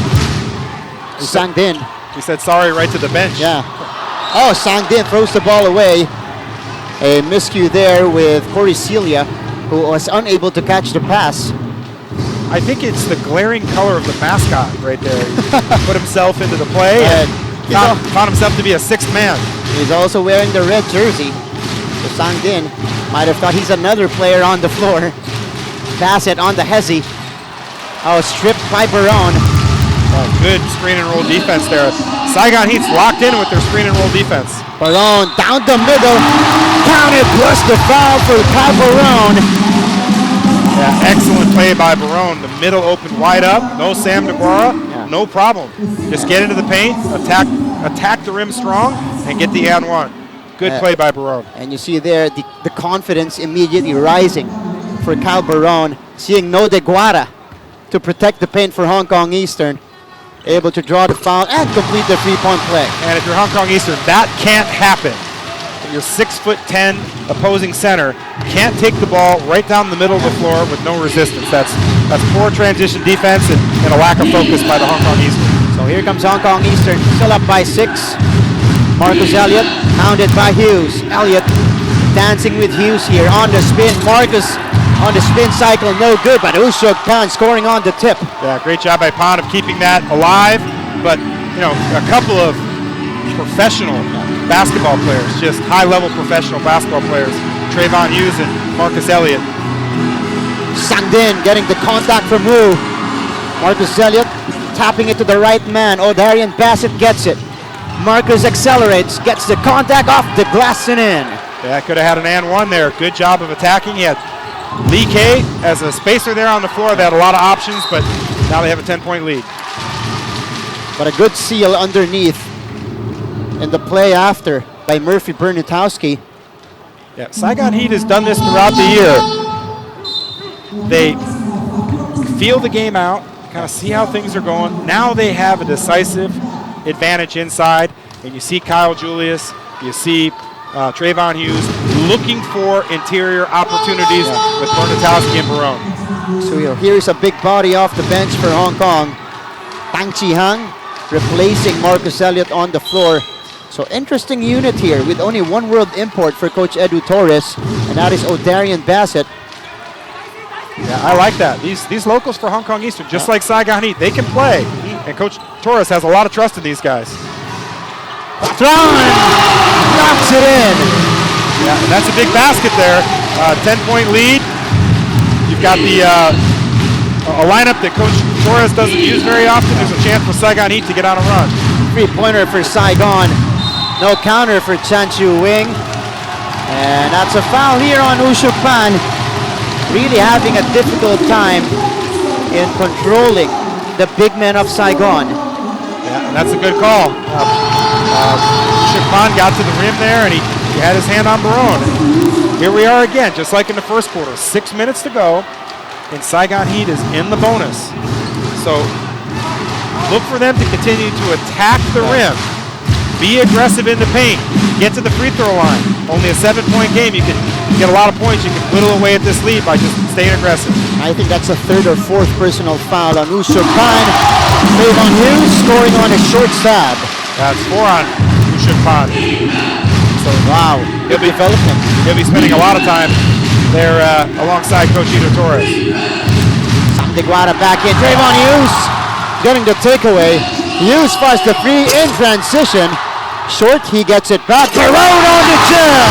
Speaker 2: Sang Din.
Speaker 1: He said sorry right to the bench.
Speaker 2: Yeah. Oh, Sang Din throws the ball away. A miscue there with Corey Celia, who was unable to catch the pass.
Speaker 1: I think it's the glaring color of the mascot right there. He put himself into the play and found himself to be a sixth man.
Speaker 2: He's also wearing the red jersey. So Sang Din might have thought he's another player on the floor. Pass it on the Hezi. Oh, stripped by Barone.
Speaker 1: Oh, good screen and roll defense there. Saigon Heat's locked in with their screen and roll defense.
Speaker 2: Barone down the middle. Counted plus the foul for Kyle Barone.
Speaker 1: Yeah, excellent play by Barone. The middle opened wide up. No Sam DeGuara. Yeah. No problem. Just get into the paint, attack the rim strong, and get the and one. Good play by Barone.
Speaker 2: And you see there the confidence immediately rising for Kyle Barone, seeing no DeGuara to protect the paint for Hong Kong Eastern. Able to draw the foul and complete the three-point play.
Speaker 1: And if you're Hong Kong Eastern, that can't happen. Your 6'10" opposing center can't take the ball right down the middle of the floor with no resistance. That's poor transition defense and a lack of focus by the Hong Kong Eastern.
Speaker 2: So here comes Hong Kong Eastern, still up by 6. Marcus Elliott, hounded by Hughes. Elliott dancing with Hughes here on the spin. Marcus on the spin cycle, no good, but Woo-Shuk Pan scoring on the tip.
Speaker 1: Yeah, great job by Pan of keeping that alive, but a couple of professional basketball players, just high-level professional basketball players, Trayvon Hughes and Marcus Elliott.
Speaker 2: Sang Din getting the contact from Woo. Marcus Elliott tapping it to the right man. O'Darian Bassett gets it. Marcus accelerates, gets the contact off the glass and in.
Speaker 1: Yeah, could have had an and one there. Good job of attacking. He had Lee K as a spacer there on the floor. They had a lot of options, but now they have a 10-point lead.
Speaker 2: But a good seal underneath in the play after by Murphy Bernatowski.
Speaker 1: Yeah, Saigon Heat has done this throughout the year. They feel the game out, kind of see how things are going. Now they have a decisive advantage inside, and you see Kyle Julius, you see Trayvon Hughes looking for interior opportunities with Bernatowski and Barone.
Speaker 2: So here's a big body off the bench for Hong Kong. Tang Chi Hang replacing Marcus Elliott on the floor. So interesting unit here with only one world import for Coach Edu Torres, and that is O'Darian Bassett.
Speaker 1: Yeah, I like that. These locals for Hong Kong Eastern, just like Saigon Heat, they can play. And Coach Torres has a lot of trust in these guys.
Speaker 2: Patron knocks it in.
Speaker 1: Yeah, and that's a big basket there. 10-point lead. You've got the a lineup that Coach Torres doesn't use very often. There's a chance for Saigon Heat to get on a run.
Speaker 2: Three-pointer for Saigon. No counter for Chan Chu Wing. And that's a foul here on Ushuk Pan. Really having a difficult time in controlling the big men of Saigon.
Speaker 1: Yeah, and that's a good call. Shukman got to the rim there, and he had his hand on Barone. Here we are again, just like in the first quarter. 6 minutes to go, and Saigon Heat is in the bonus. So look for them to continue to attack the rim. Be aggressive in the paint. Get to the free throw line. Only a 7-point game. You can get a lot of points. You can whittle away at this lead by just staying aggressive.
Speaker 2: I think that's a third or fourth personal foul on Ushuk Pan. Trayvon Hughes scoring on a short stab.
Speaker 1: That's 4 on Ushuk Pan.
Speaker 2: So wow, good development.
Speaker 1: He'll be spending a lot of time there alongside Coach Edu Torres.
Speaker 2: Sam DeGuara back in. Trayvon Hughes getting the takeaway. Hughes finds the free in transition. Short, he gets it back. Barone on the jam.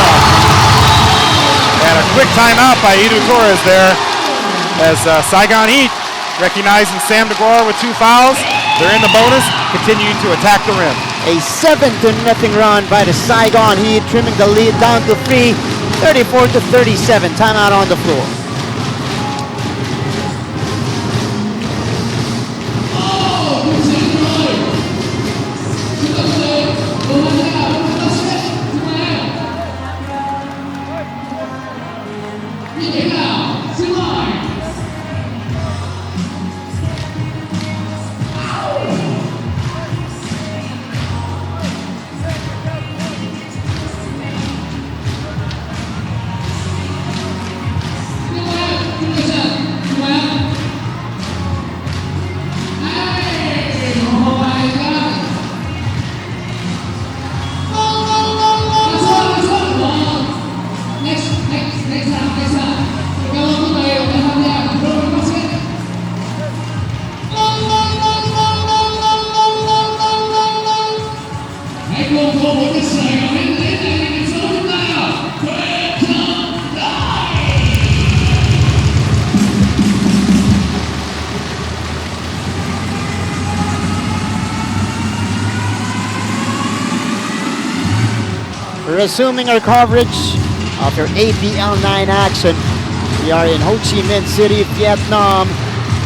Speaker 1: And a quick timeout by Edu Torres there as Saigon Heat recognizing Sam DeGuara with 2 fouls. They're in the bonus, continuing to attack the rim.
Speaker 2: A 7-0 run by the Saigon Heat, trimming the lead down to 3, 34-37. Timeout on the floor. Resuming our coverage after APL 9 action. We are in Ho Chi Minh City, Vietnam,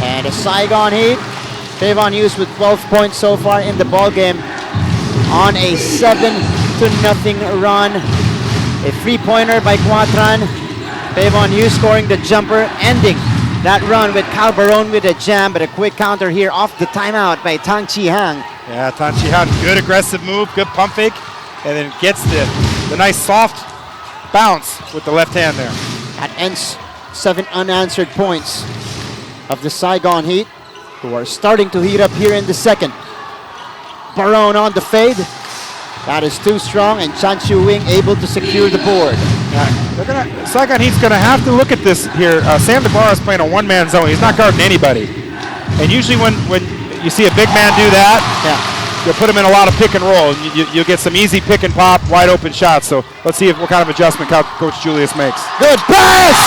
Speaker 2: and the Saigon Heat. Trayvon Hughes with 12 points so far in the ball game on a 7-0 run. A 3-pointer by Quatran. Trayvon Hughes scoring the jumper, ending that run with Kyle Barone with a jam, but a quick counter here off the timeout by Tang Chi Hang.
Speaker 1: Yeah, Tang Chi Hang, good aggressive move, good pump fake, and then gets the nice soft bounce with the left hand there.
Speaker 2: That ends 7 unanswered points of the Saigon Heat, who are starting to heat up here in the second. Barone on the fade. That is too strong, and Chan Chu Wing able to secure the board.
Speaker 1: Saigon Heat's going to have to look at this here. Sam DeGuara is playing a one-man zone. He's not guarding anybody. And usually when you see a big man do that, you'll put him in a lot of pick and roll. You'll get some easy pick and pop, wide open shots. So let's see what kind of adjustment Coach Julius makes.
Speaker 2: Good pass!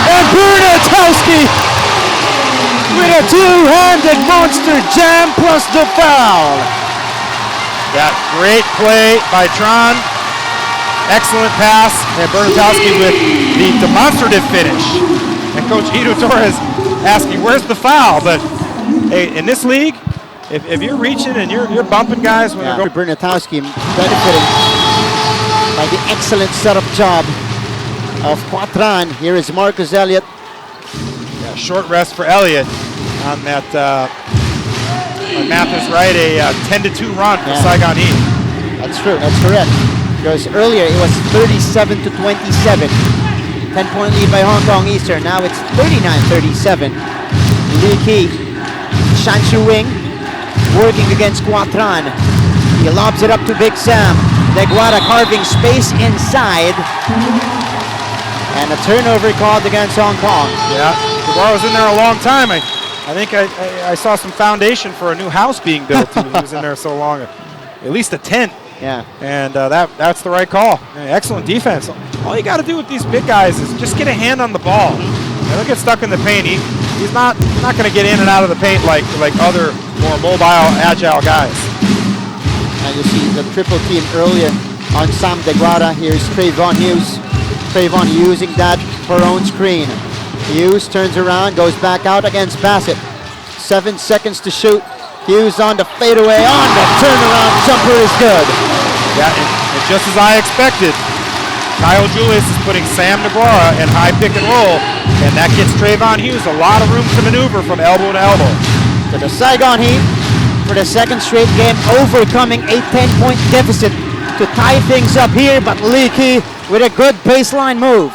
Speaker 2: And Bernatowski with a two-handed monster jam plus the foul.
Speaker 1: Yeah, great play by Tron. Excellent pass, and Bernatowski with the demonstrative finish. And Coach Ito Torres asking, where's the foul? But hey, in this league, if you're reaching and you're bumping guys when they're going.
Speaker 2: Bernatowski benefiting by the excellent setup job of Quatran. Here is Marcus Elliott.
Speaker 1: Yeah, short rest for Elliott on that, my math is right, a 10-2 run for Saigon Heat.
Speaker 2: That's true, that's correct. Because earlier it was 37-27. 10-point lead by Hong Kong Eastern. Now it's 39-37. Lee Ki, Shan Shu Wing working against Quatran. He lobs it up to Big Sam. Deguara carving space inside. And a turnover called against Hong Kong.
Speaker 1: Yeah, Deguara was in there a long time. I think I saw some foundation for a new house being built. He was in there so long. At least a tent.
Speaker 2: Yeah.
Speaker 1: And that's the right call. Excellent defense. All you got to do with these big guys is just get a hand on the ball. They don't get stuck in the paint. He's not going to get in and out of the paint like other more mobile, agile guys.
Speaker 2: And you see the triple team earlier on Sam Deguara. Here's Trayvon Hughes. Trayvon using that for own screen. Hughes turns around, goes back out against Bassett. 7 seconds to shoot. Hughes on the fadeaway, on the turnaround jumper is good.
Speaker 1: Yeah, and just as I expected, Kyle Julius is putting Sam Deguara in high pick and roll, and that gets Trayvon Hughes a lot of room to maneuver from elbow to elbow.
Speaker 2: So the Saigon Heat, for the second straight game, overcoming a 10-point deficit to tie things up here, but Lee Ki with a good baseline move.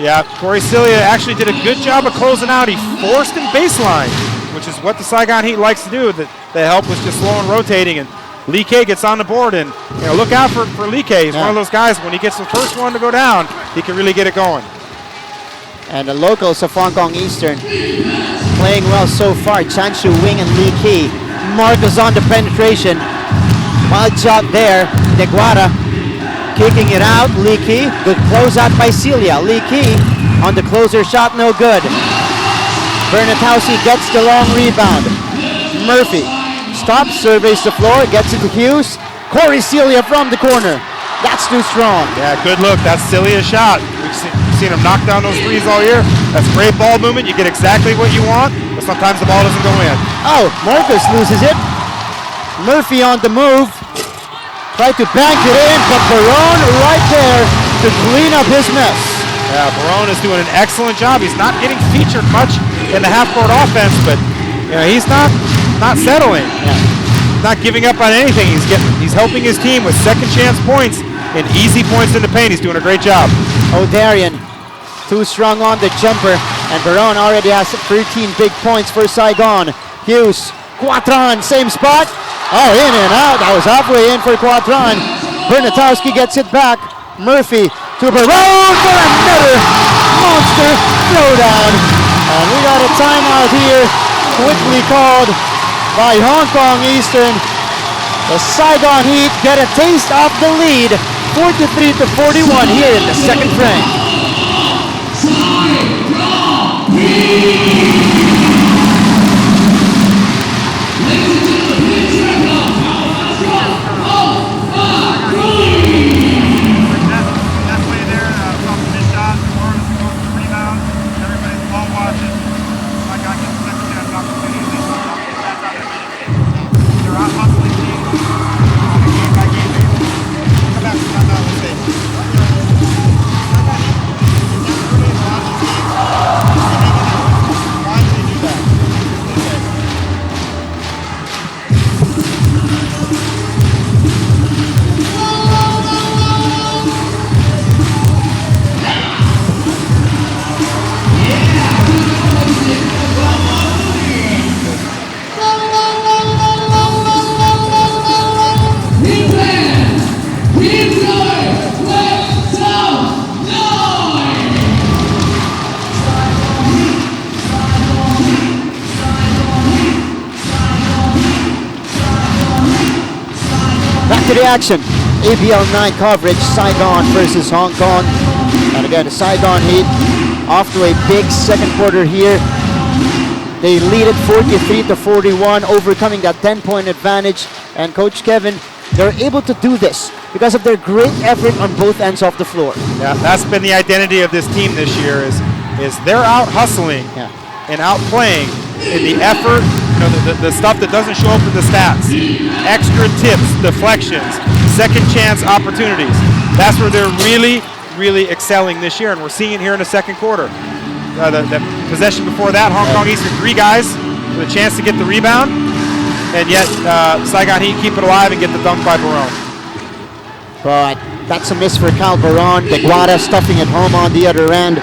Speaker 1: Yeah, Corey Cilia actually did a good job of closing out. He forced him baseline, which is what the Saigon Heat likes to do. The help was just slow and rotating, and Lee K gets on the board, and look out for Lee K. He's one of those guys, when he gets the first one to go down, he can really get it going.
Speaker 2: And the locals of Hong Kong Eastern playing well so far. Chan Shu Wing and Lee Ki. Marcus on the penetration. Wild shot there. Deguara kicking it out. Lee Ki. Good closeout by Celia. Lee Ki on the closer shot, no good. Bernatowski gets the long rebound. Murphy stops, surveys the floor, gets it to Hughes. Corey Celia from the corner. That's too strong.
Speaker 1: Yeah, good look. That's Cilia's shot. We've seen him knock down those threes all year. That's great ball movement. You get exactly what you want, but sometimes the ball doesn't go in.
Speaker 2: Oh, Marcus loses it. Murphy on the move. Tried to bank it in, but Barone right there to clean up his mess.
Speaker 1: Yeah, Barone is doing an excellent job. He's not getting featured much in the half-court offense, but he's not settling.
Speaker 2: Yeah.
Speaker 1: He's not giving up on anything. He's helping his team with second-chance points and easy points in the paint. He's doing a great job.
Speaker 2: O'Darian, too strong on the jumper, and Barone already has 13 big points for Saigon. Hughes, Quatran, same spot. Oh, in and out. That was halfway in for Quatran. Bernatowski gets it back. Murphy to Barone for another monster throwdown. And we got a timeout here, quickly called by Hong Kong Eastern. The Saigon Heat get a taste of the lead, 43-41 here in the second frame. To the action, ABL 9 coverage, Saigon versus Hong Kong. And again, the Saigon Heat off to a big second quarter here. They lead it 43-41, overcoming that 10-point advantage. And Coach Kevin, they're able to do this because of their great effort on both ends of the floor.
Speaker 1: Yeah, that's been the identity of this team this year is they're out hustling and out playing in the effort, the stuff that doesn't show up in the stats. Extra tips, deflections, second chance opportunities. That's where they're really, really excelling this year, and we're seeing it here in the second quarter. The possession before that, Hong Kong Eastern, 3 guys with a chance to get the rebound, and yet Saigon Heat keep it alive and get the dunk by Barone.
Speaker 2: But that's a miss for Cal Baron. Deguara stuffing it home on the other end.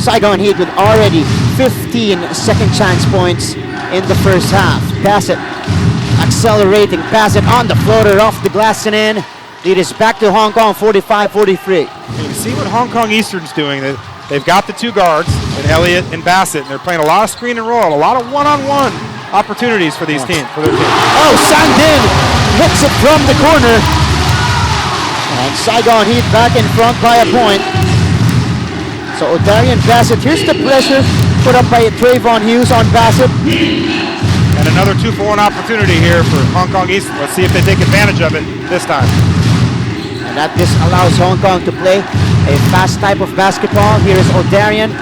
Speaker 2: Saigon Heat with already 15 second chance points in the first half. Bassett accelerating, Bassett on the floater off the glass and in. Lead is back to Hong Kong, 45-43.
Speaker 1: You see what Hong Kong Eastern's doing. They've got the 2 guards, and Elliott and Bassett, and they're playing a lot of screen and roll, a lot of one-on-one opportunities for these teams, for their team.
Speaker 2: Oh, Sangdin hits it from the corner. And Saigon Heat back in front by a point. So Odarian Bassett, here's the pressure put up by Trayvon Hughes on Bassett.
Speaker 1: And another 2-for-1 opportunity here for Hong Kong Eastern. Let's see if they take advantage of it this time.
Speaker 2: And that this allows Hong Kong to play a fast type of basketball. Here is Odarian,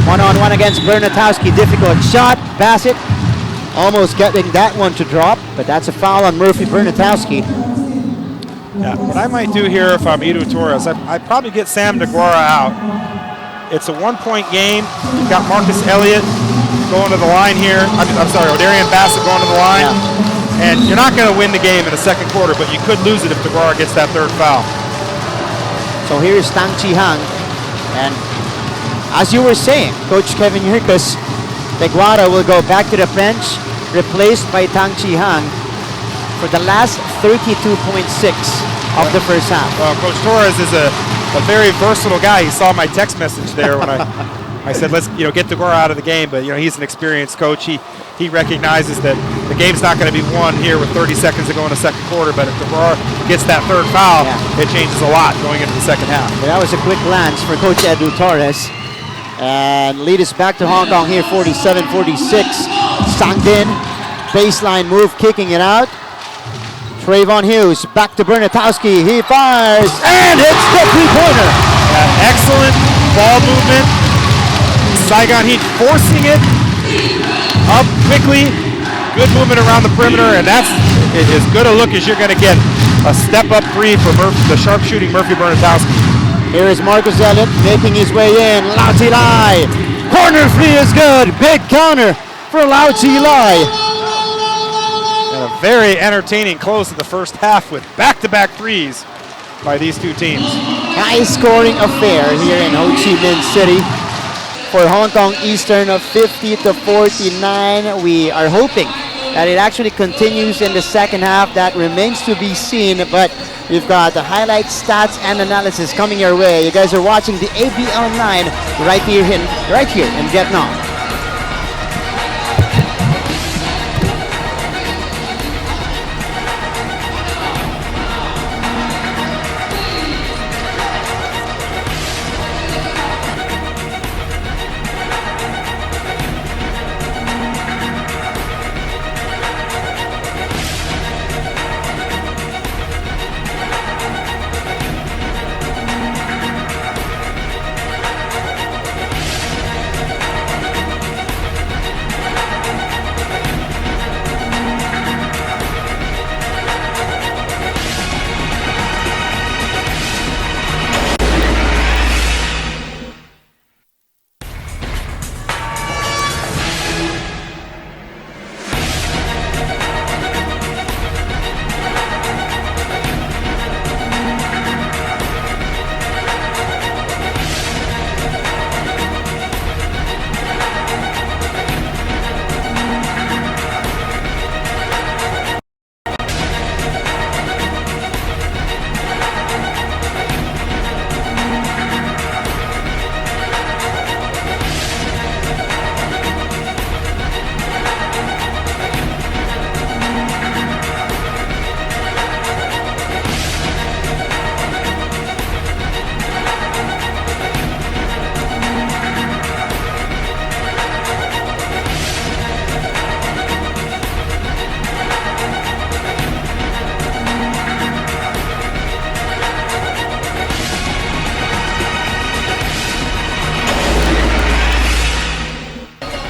Speaker 2: one-on-one against Bernatowski. Difficult shot. Bassett almost getting that one to drop, but that's a foul on Murphy Bernatowski.
Speaker 1: Yeah, what I might do here if I'm Edu Torres, I'd probably get Sam Deguara out. It's a 1-point game. You've got Marcus Elliott going to the line here. I'm sorry, Odarian Bassett going to the line. Yeah. And you're not going to win the game in the second quarter, but you could lose it if Deguara gets that 3rd foul.
Speaker 2: So here is Tang Chi Hang. And as you were saying, Coach Kevin Yurkus, Deguara will go back to the bench, replaced by Tang Chi Hang for the last 32.6 of the first half.
Speaker 1: Well, Coach Torres is a very versatile guy. He saw my text message there when I said let's get Deguara out of the game, but he's an experienced coach. He recognizes that the game's not going to be won here with 30 seconds to go in the second quarter, but if Deguara gets that 3rd foul, it changes a lot going into the second half.
Speaker 2: Well, that was a quick glance for Coach Edu Torres. And lead is back to Hong Kong here, 47-46. Sangdin, baseline move, kicking it out. Trayvon Hughes, back to Bernatowski. He fires and hits the 3-pointer.
Speaker 1: Excellent ball movement. Saigon Heat forcing it up quickly. Good movement around the perimeter, and that's as good a look as you're going to get. A step-up 3 for the sharpshooting Murphy Bernatowski.
Speaker 2: Here is Marcus Elliott making his way in. Lau Chi Lai. Corner 3 is good. Big counter for Lau Chi Lai.
Speaker 1: And a very entertaining close to the first half with back-to-back 3s by these 2 teams.
Speaker 2: High-scoring affair here in Ho Chi Minh City. For Hong Kong Eastern of 50-49. We are hoping that it actually continues in the second half. That remains to be seen, but we've got the highlight stats and analysis coming your way. You guys are watching the ABL 9 right here in Vietnam.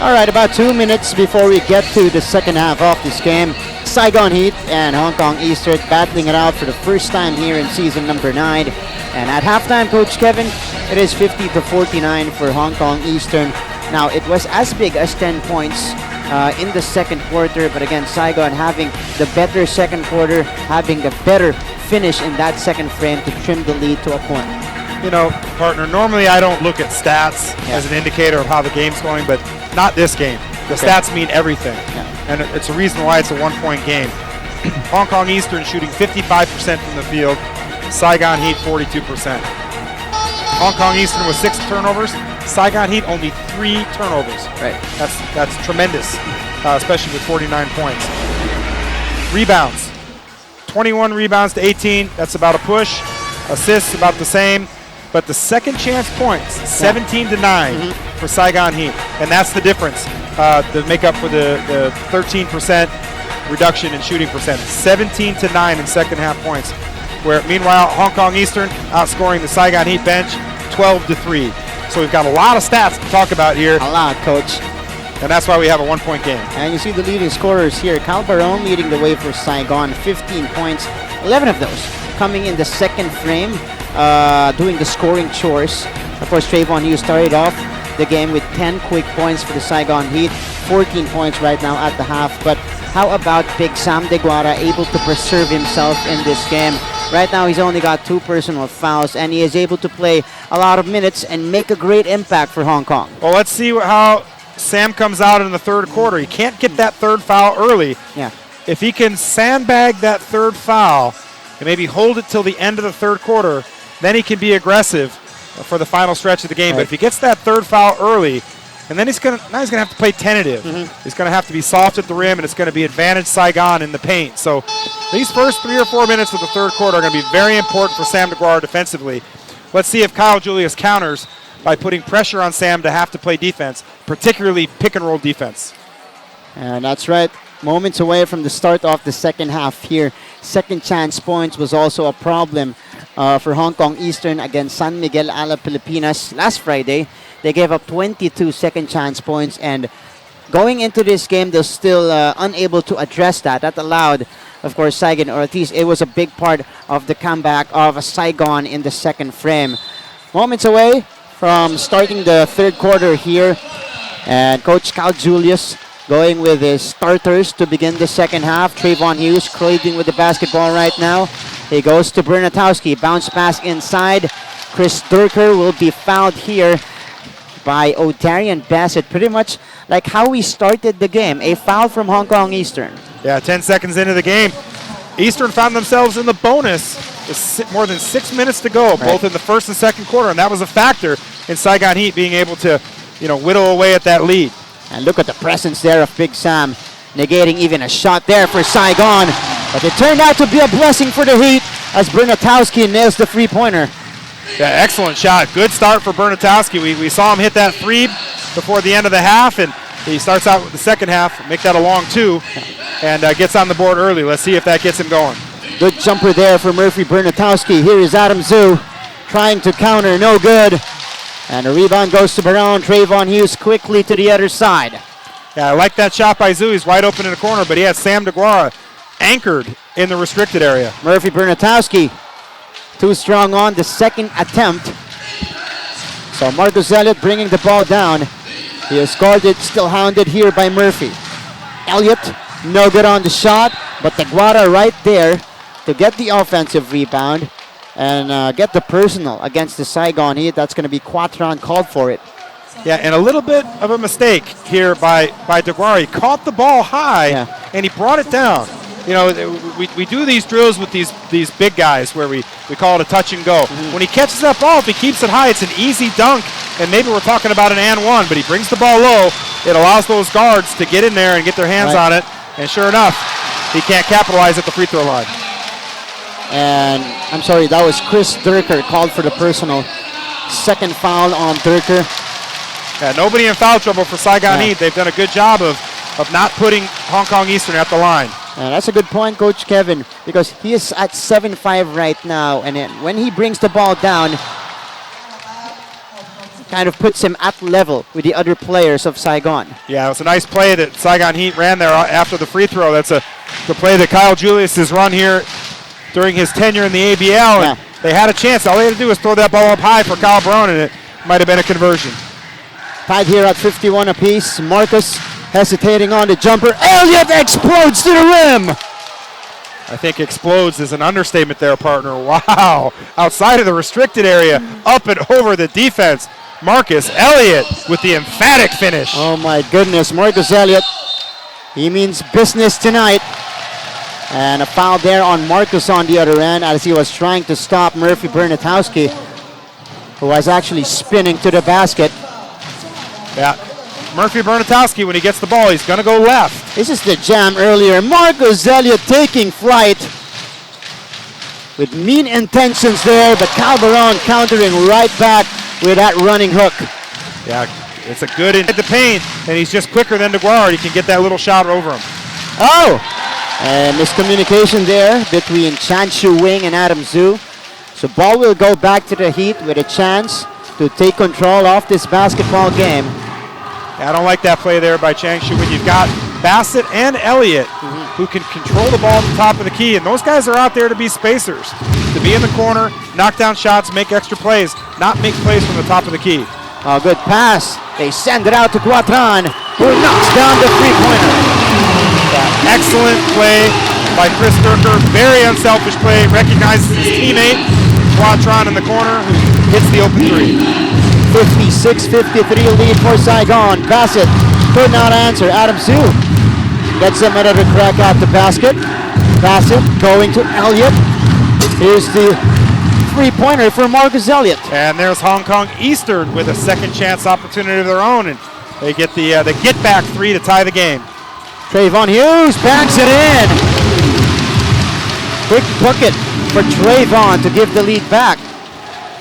Speaker 2: All right, about 2 minutes before we get to the second half of this game. Saigon Heat and Hong Kong Eastern battling it out for the first time here in season number 9. And at halftime, Coach Kevin, it is 50-49 for Hong Kong Eastern. Now, it was as big as 10 points in the second quarter, but again, Saigon having the better second quarter, having the better finish in that second frame to trim the lead to a point.
Speaker 1: You know, partner, normally I don't look at stats as an indicator of how the game's going, but not this game. The stats mean everything. And it's a reason why it's a one-point game. Hong Kong Eastern shooting 55% from the field. Saigon Heat 42%. Hong Kong Eastern with 6 turnovers. Saigon Heat only 3 turnovers.
Speaker 2: Right.
Speaker 1: That's tremendous, especially with 49 points. Rebounds. 21 rebounds to 18. That's about a push. Assists about the same. But the second chance points, 17-9 for Saigon Heat. And that's the difference. The makeup for the 13% reduction in shooting percentage. 17-9 in second half points. Where meanwhile, Hong Kong Eastern outscoring the Saigon Heat bench 12-3. So we've got a lot of stats to talk about here.
Speaker 2: A lot, Coach.
Speaker 1: And that's why we have a one-point game.
Speaker 2: And you see the leading scorers here. Cal Barone leading the way for Saigon, 15 points. 11 of those coming in the second frame, doing the scoring chores. Of course, Trayvon Hughes started off the game with 10 quick points for the Saigon Heat, 14 points right now at the half. But how about Big Sam Deguara able to preserve himself in this game? Right now, he's only got 2 personal fouls, and he is able to play a lot of minutes and make a great impact for Hong Kong.
Speaker 1: Well, let's see how Sam comes out in the third quarter. He can't get that third foul early.
Speaker 2: Yeah.
Speaker 1: If he can sandbag that third foul and maybe hold it till the end of the third quarter, then he can be aggressive for the final stretch of the game.
Speaker 2: Right.
Speaker 1: But if he gets that third foul early, and then he's gonna have to play tentative. He's gonna have to be soft at the rim, and it's gonna be advantage Saigon in the paint. So these first 3 or 4 minutes of the third quarter are gonna be very important for Sam Deguara defensively. Let's see if Kyle Julius counters by putting pressure on Sam to have to play defense, particularly pick and roll defense.
Speaker 2: And that's right. Moments away from the start of the second half here. Second chance points was also a problem for Hong Kong Eastern against San Miguel a la Pilipinas last Friday. They gave up 22 second chance points, and going into this game, they're still unable to address that. That allowed, of course, Saigon Ortiz. It was a big part of the comeback of Saigon in the second frame. Moments away from starting the third quarter here, and Coach Cal Julius going with his starters to begin the second half. Trayvon Hughes creating with the basketball right now. He goes to Bernatowski. Bounce pass inside. Chris Durker will be fouled here by O'Darian Bassett. Pretty much like how we started the game. A foul from Hong Kong Eastern.
Speaker 1: Yeah, 10 seconds into the game. Eastern found themselves in the bonus with more than 6 minutes to go, both in the first and second quarter, and that was a factor in Saigon Heat being able to, whittle away at that lead.
Speaker 2: And look at the presence there of Big Sam, negating even a shot there for Saigon. But it turned out to be a blessing for the Heat as Bernatowski nails the three-pointer.
Speaker 1: Yeah, excellent shot. Good start for Bernatowski. We saw him hit that 3 before the end of the half, and he starts out with the second half, make that a long 2, and gets on the board early. Let's see if that gets him going.
Speaker 2: Good jumper there for Murphy Bernatowski. Here is Adam Zhu trying to counter, no good. And the rebound goes to Barone. Trayvon Hughes quickly to the other side.
Speaker 1: Yeah, I like that shot by Zhu. He's wide open in the corner, but he has Sam Deguara anchored in the restricted area.
Speaker 2: Murphy Bernatowski, too strong on the second attempt. So Marcus Elliott bringing the ball down. He is guarded, still hounded here by Murphy. Elliott, no good on the shot, but Deguara right there to get the offensive rebound and get the personal against the Saigon Heat. That's going to be Quatron called for it.
Speaker 1: Yeah, and a little bit of a mistake here by Deguara. He caught the ball high, and he brought it down. We do these drills with these big guys where we call it a touch and go. When he catches that ball, if he keeps it high, it's an easy dunk, and maybe we're talking about an and one, but he brings the ball low. It allows those guards to get in there and get their hands on it, and sure enough, he can't capitalize at the free throw line.
Speaker 2: And I'm sorry, that was Chris Durker called for the personal. Second foul on Durker.
Speaker 1: Yeah, nobody in foul trouble for Saigon Heat. They've done a good job of not putting Hong Kong Eastern at the line.
Speaker 2: And that's a good point, Coach Kevin, because he is at 7-5 right now, and then when he brings the ball down, kind of puts him at level with the other players of Saigon.
Speaker 1: Yeah, it was a nice play that Saigon Heat ran there after the free throw. That's the play that Kyle Julius has run here during his tenure in the ABL. And they had a chance. All they had to do was throw that ball up high for Kyle Brown, and it might have been a conversion.
Speaker 2: Tied here at 51 apiece. Marcus hesitating on the jumper. Elliott explodes to the rim.
Speaker 1: I think explodes is an understatement there, partner. Wow. Outside of the restricted area, up and over the defense. Marcus Elliott with the emphatic finish.
Speaker 2: Oh my goodness, Marcus Elliott. He means business tonight. And a foul there on Marcus on the other end as he was trying to stop Murphy Bernatowski, who was actually spinning to the basket.
Speaker 1: Yeah. Murphy Bernatowski, when he gets the ball, he's going to go left.
Speaker 2: This is the jam earlier. Marcus Elliott taking flight with mean intentions there, but Calderon countering right back with that running hook.
Speaker 1: Yeah, it's a good in the paint, and he's just quicker than DeGuara. He can get that little shot over him.
Speaker 2: Oh! And miscommunication there between Chan Shu Wing and Adam Zhu. So ball will go back to the Heat with a chance to take control of this basketball game.
Speaker 1: I don't like that play there by Chang Shu when you've got Bassett and Elliott who can control the ball at the top of the key, and those guys are out there to be spacers, to be in the corner, knock down shots, make extra plays, not make plays from the top of the key.
Speaker 2: Oh, good pass. They send it out to Quatran, who knocks down the three-pointer.
Speaker 1: Excellent play by Chris Durker, very unselfish play, recognizes his teammate, Quatran in the corner, who hits the open three.
Speaker 2: 56-53 lead for Saigon. Bassett could not answer. Adam Zhu gets him another crack at the basket. Bassett going to Elliott. Here's the three-pointer for Marcus Elliott.
Speaker 1: And there's Hong Kong Eastern with a second chance opportunity of their own, and they get the get-back three to tie the game.
Speaker 2: Trayvon Hughes backs it in. Quick bucket for Trayvon to give the lead back.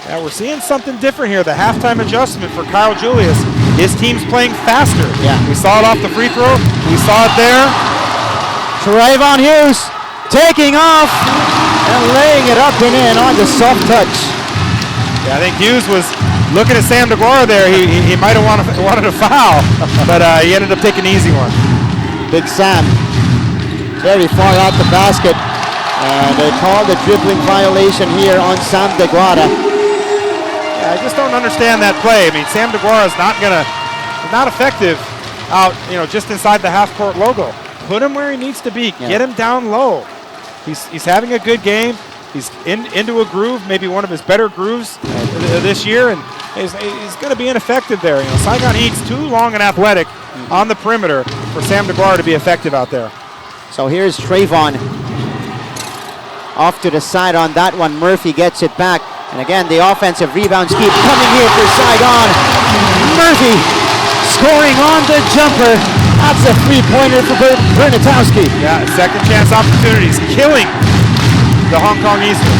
Speaker 1: Yeah, we're seeing something different here. The halftime adjustment for Kyle Julius. His team's playing faster.
Speaker 2: Yeah.
Speaker 1: We saw it off the free throw. We saw it there.
Speaker 2: Trayvon Hughes taking off and laying it up and in on the soft touch.
Speaker 1: Yeah, I think Hughes was looking at Sam DeGuara there. He might have wanted a foul, but he ended up taking an easy one.
Speaker 2: Big Sam very far out the basket. And they called a dribbling violation here on Sam DeGuara.
Speaker 1: I just don't understand that play. I mean, Sam DeGuara is not effective out, just inside the half-court logo. Put him where he needs to be.
Speaker 2: Yeah.
Speaker 1: Get him down low. He's having a good game. He's into a groove, maybe one of his better grooves this year, and he's going to be ineffective there. Saigon Heat's too long and athletic on the perimeter for Sam DeGuara to be effective out there.
Speaker 2: So here's Trayvon off to the side on that one. Murphy gets it back. And again, the offensive rebounds keep coming here for Saigon. Murphy scoring on the jumper. That's a three-pointer for Bernatowski.
Speaker 1: Yeah, second chance opportunities, killing the Hong Kong Eastern.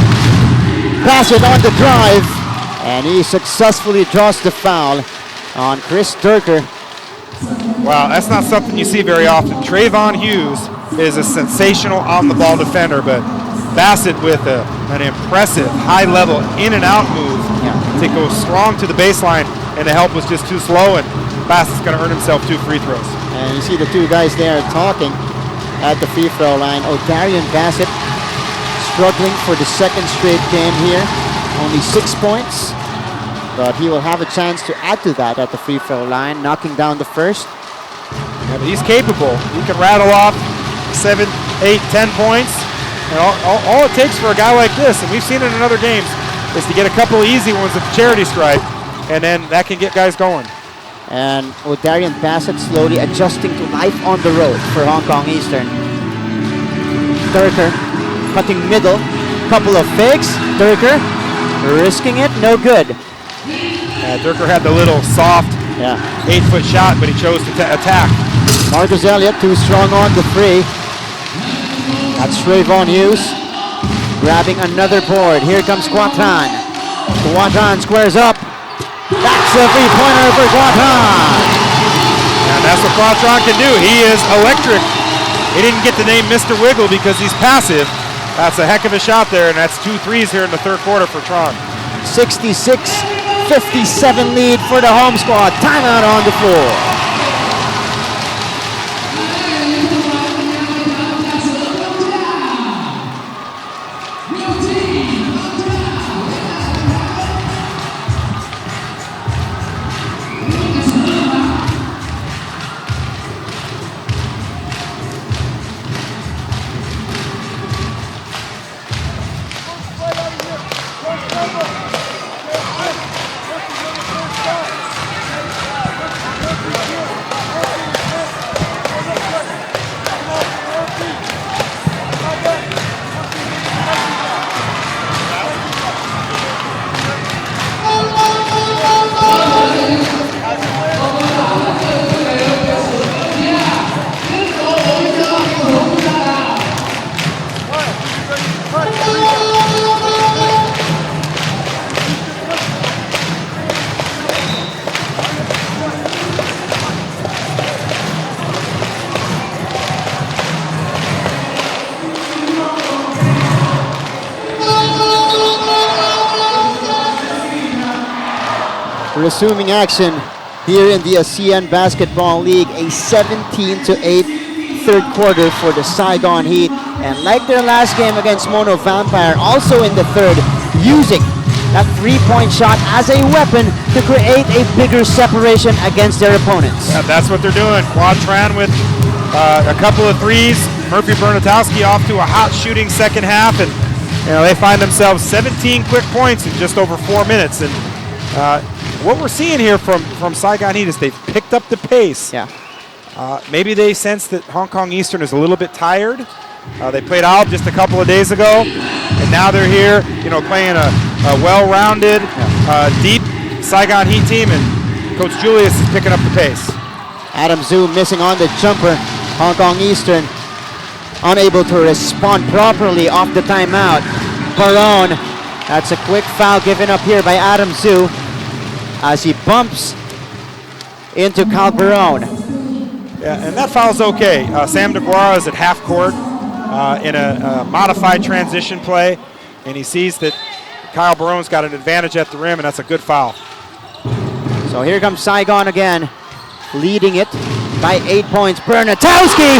Speaker 2: Pass it on the drive. And he successfully draws the foul on Chris Durker.
Speaker 1: Wow, that's not something you see very often. Trayvon Hughes is a sensational on-the-ball defender, but Bassett with an impressive high-level in-and-out move to go strong to the baseline, and the help was just too slow, and Bassett's going to earn himself 2 free throws.
Speaker 2: And you see the two guys there talking at the free throw line. Darian Bassett struggling for the second straight game here. Only 6 points, but he will have a chance to add to that at the free throw line, knocking down the first.
Speaker 1: Yeah, but he's capable. He can rattle off 7, 8, 10 points. And all it takes for a guy like this, and we've seen it in other games, is to get a couple of easy ones at the charity stripe, and then that can get guys going.
Speaker 2: And Darian Bassett slowly adjusting to life on the road for Hong Kong Eastern. Durker cutting middle, couple of fakes. Durker risking it, no good.
Speaker 1: Durker had the little soft 8-foot shot, but he chose to attack.
Speaker 2: Marcus Elliott too strong on the three. That's Trayvon Hughes grabbing another board. Here comes Quatran. Quatran squares up. That's a three-pointer for Quatran.
Speaker 1: And that's what Quatran can do. He is electric. He didn't get the name Mr. Wiggle because he's passive. That's a heck of a shot there, and that's 2 threes here in the third quarter for Tron.
Speaker 2: 66-54 57 lead for the home squad. Timeout on the floor. Resuming action here in the ASEAN Basketball League, a 17-8 third quarter for the Saigon Heat. And like their last game against Mono Vampire, also in the third, using that three-point shot as a weapon to create a bigger separation against their opponents.
Speaker 1: Yeah, that's what they're doing. Quadran with a couple of threes. Murphy Bernatowski off to a hot shooting second half, and they find themselves 17 quick points in just over 4 minutes. And what we're seeing here from Saigon Heat is they've picked up the pace.
Speaker 2: Yeah.
Speaker 1: Maybe they sense that Hong Kong Eastern is a little bit tired. They played Alb just a couple of days ago, and now they're here, playing a well-rounded, deep Saigon Heat team, and Coach Julius is picking up the pace.
Speaker 2: Adam Zhu missing on the jumper. Hong Kong Eastern unable to respond properly off the timeout. Barone, that's a quick foul given up here by Adam Zhu as he bumps into Calderon.
Speaker 1: Yeah, and that foul's okay. Sam DeGuara is at half court in a modified transition play, and he sees that Kyle Barone's got an advantage at the rim, and that's a good foul.
Speaker 2: So here comes Saigon again, leading it by 8 points. Bernatowski!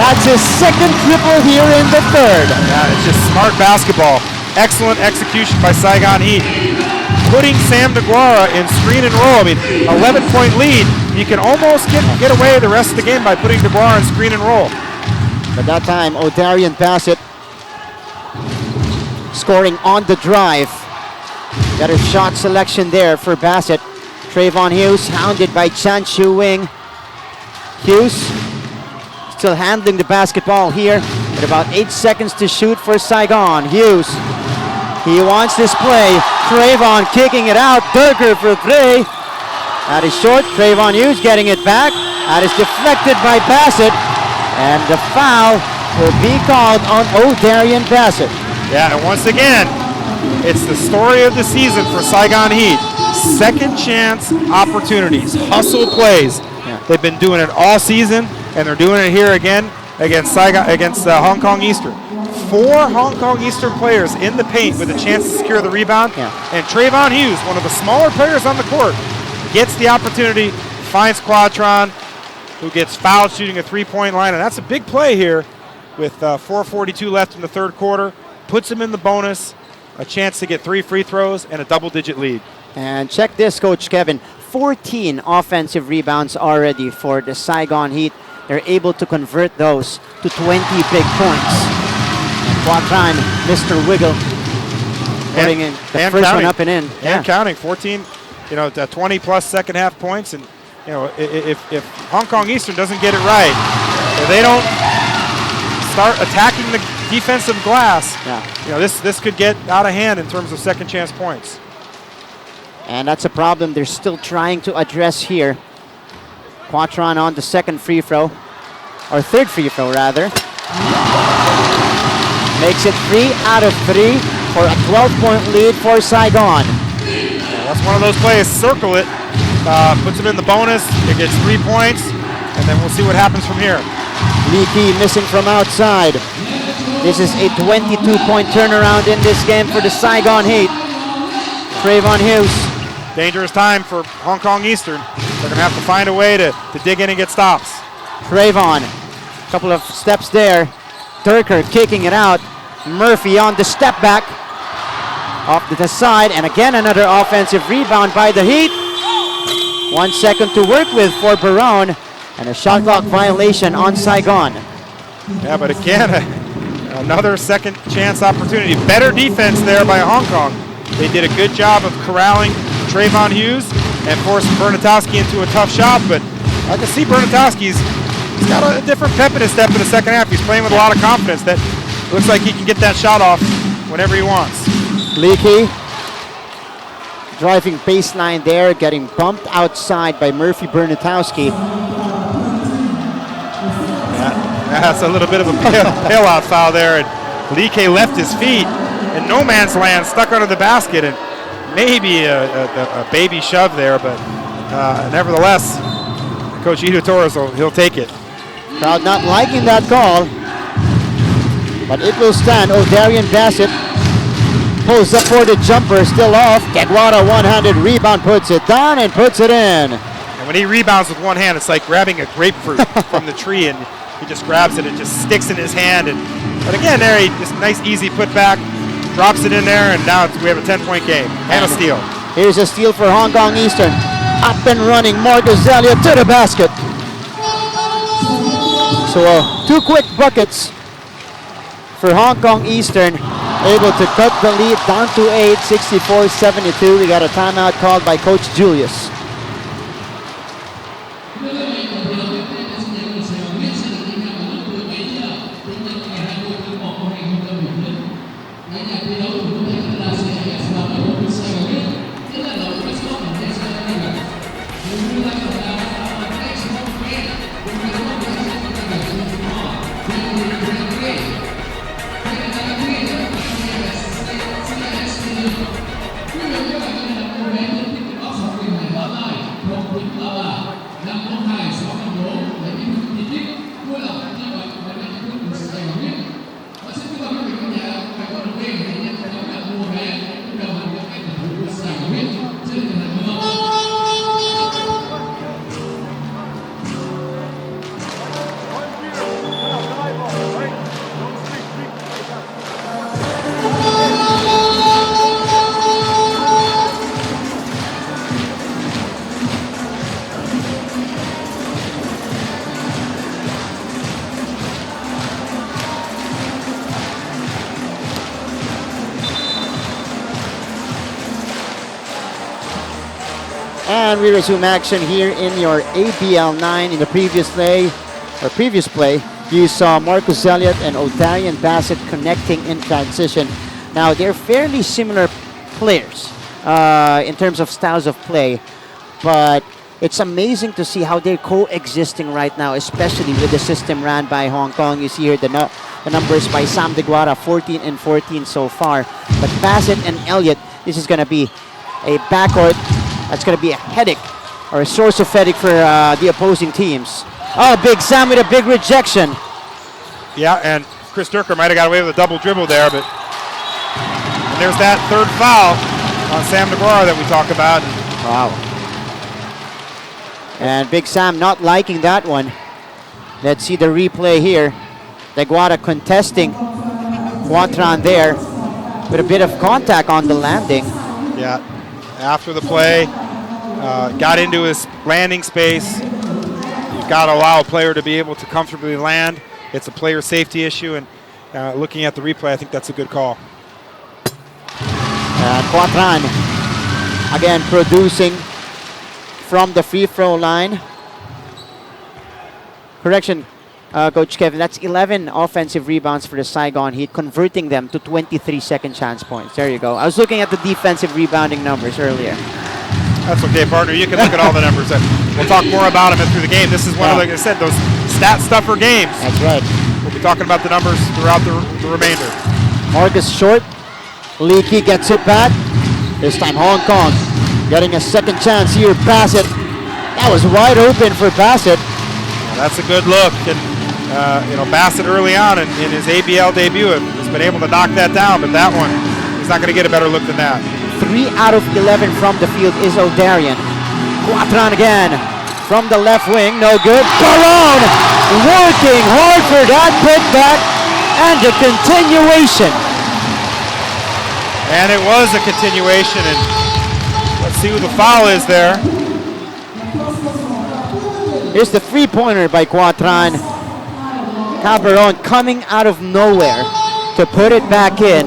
Speaker 2: That's his second triple here in the third.
Speaker 1: Yeah, it's just smart basketball. Excellent execution by Saigon Heat. Putting Sam DeGuara in screen and roll. 11-point lead. You can almost get away the rest of the game by putting DeGuara in screen and roll.
Speaker 2: But that time, O'Darian Bassett scoring on the drive. Better shot selection there for Bassett. Trayvon Hughes hounded by Chan Chu Wing. Hughes still handling the basketball here with about 8 seconds to shoot for Saigon. Hughes, he wants this play. Trayvon kicking it out. Durker for three. That is short. Trayvon Hughes getting it back. That is deflected by Bassett. And the foul will be called on O'Darian Bassett.
Speaker 1: Yeah, and once again, it's the story of the season for Saigon Heat. Second chance opportunities, hustle plays.
Speaker 2: Yeah.
Speaker 1: They've been doing it all season, and they're doing it here again against Hong Kong Eastern. 4 Hong Kong Eastern players in the paint with a chance to secure the rebound.
Speaker 2: Yeah.
Speaker 1: And Trayvon Hughes, one of the smaller players on the court, gets the opportunity, finds Quadran, who gets fouled shooting a three-point line. And that's a big play here with 4:42 left in the third quarter. Puts him in the bonus, a chance to get 3 free throws, and a double-digit lead.
Speaker 2: And check this, Coach Kevin. 14 offensive rebounds already for the Saigon Heat. They're able to convert those to 20 big points. Quadran, Mr. Wiggle, putting in the first one up and in.
Speaker 1: And counting, 14, 20-plus second-half points. And, if Hong Kong Eastern doesn't get it right, if they don't start attacking the defensive glass, this could get out of hand in terms of second chance points.
Speaker 2: And that's a problem they're still trying to address here. Quadran on the second free throw, or third free throw rather. Makes it 3 out of 3 for a 12-point lead for Saigon.
Speaker 1: Yeah, that's one of those plays. Circle it, puts him in the bonus. It gets 3 points, and then we'll see what happens from here.
Speaker 2: Lee Key missing from outside. This is a 22-point turnaround in this game for the Saigon Heat. Trayvon Hughes.
Speaker 1: Dangerous time for Hong Kong Eastern. They're going to have to find a way to dig in and get stops.
Speaker 2: Trayvon, couple of steps there. Durker kicking it out. Murphy on the step back. Off to the side, and again another offensive rebound by the Heat. 1 second to work with for Barone, and a shot clock violation on Saigon.
Speaker 1: Yeah, but again, another second chance opportunity. Better defense there by Hong Kong. They did a good job of corralling Trayvon Hughes and forcing Bernatowski into a tough shot, but I can see Bernatowski's he's got a different pep in his step in the second half. He's playing with a lot of confidence. That looks like he can get that shot off whenever he wants.
Speaker 2: Leakey driving baseline there, getting bumped outside by Murphy Bernatowski.
Speaker 1: That's a little bit of a bailout foul there, and Leakey left his feet in no man's land, stuck under the basket, and maybe a baby shove there, but nevertheless, Coach Ito Torres, he'll take it.
Speaker 2: Crowd not liking that call, but it will stand. O'Darian Bassett pulls up for the jumper, still off. Kegwara one-handed rebound, puts it down and puts it in.
Speaker 1: And when he rebounds with one hand, it's like grabbing a grapefruit from the tree, and he just grabs it and just sticks in his hand. But again, there he just nice easy putback, drops it in there, and now we have a 10-point game and a steal.
Speaker 2: Here's a steal for Hong Kong Eastern. Up and running, Marcus Elliott to the basket. So 2 quick buckets for Hong Kong Eastern, able to cut the lead down to 8, 64-72. We got a timeout called by Coach Julius. And we resume action here in your ABL 9. In the previous play, you saw Marcus Elliott and O'Darian Bassett connecting in transition. Now, they're fairly similar players in terms of styles of play, but it's amazing to see how they're coexisting right now, especially with the system ran by Hong Kong. You see here the numbers by Sam Deguara, 14 and 14 so far. But Bassett and Elliott, this is going to be a backcourt that's going to be a headache or a source of headache for the opposing teams. Oh, Big Sam with a big rejection.
Speaker 1: Yeah, and Chris Durker might have got away with a double dribble there, but and there's that third foul on Sam Deguara that we talk about.
Speaker 2: Wow. And Big Sam not liking that one. Let's see the replay here. Deguara contesting Quatran there with a bit of contact on the landing.
Speaker 1: Yeah, after the play, got into his landing space. You've got to allow a player to be able to comfortably land. It's a player safety issue, and looking at the replay, I think that's a good call.
Speaker 2: Quatran again producing from the free throw line. Correction, Coach Kevin, that's 11 offensive rebounds for the Saigon Heat, converting them to 23 second chance points. There you go. I was looking at the defensive rebounding numbers earlier.
Speaker 1: That's okay, partner. You can look at all the numbers. We'll talk more about them through the game. This is one of, like I said, those stat stuffer games.
Speaker 2: That's right.
Speaker 1: We'll be talking about the numbers throughout the remainder.
Speaker 2: Marcus short. Leakey gets it back. This time Hong Kong getting a second chance here. Bassett. That was wide open for Bassett.
Speaker 1: That's a good look. And Bassett early on in his ABL debut has been able to knock that down, but that one, he's not going to get a better look than that.
Speaker 2: 3 out of 11 from the field is O'Darian. Quatron again from the left wing, no good. Baron working hard for that putback and the continuation.
Speaker 1: And it was a continuation, and let's see who the foul is there.
Speaker 2: Here's the three-pointer by Quatron. Cabaron coming out of nowhere to put it back in.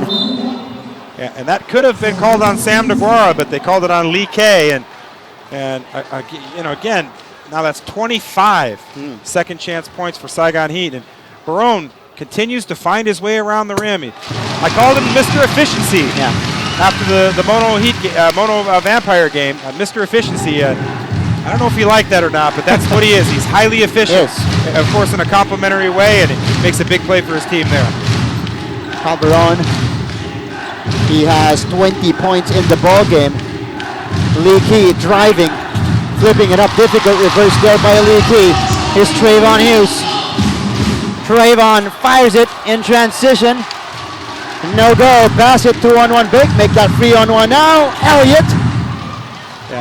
Speaker 1: Yeah, and that could have been called on Sam DeGuara, but they called it on Lee Kay. And you know, again, now that's 25 second chance points for Saigon Heat. And Barone continues to find his way around the rim. I called him Mr. Efficiency after the Mono Vampire game. Mr. Efficiency. I don't know if you like that or not, but that's what he is. He's highly efficient, of course, in a complimentary way, and it makes a big play for his team there.
Speaker 2: Calderon, he has 20 points in the ball game. Lee Key driving, flipping it up, difficult reverse there by Lee Key. Here's Trayvon Hughes. Trayvon fires it in transition. No go, pass it 2-on-1 big, make that 3-on-1 now. Elliott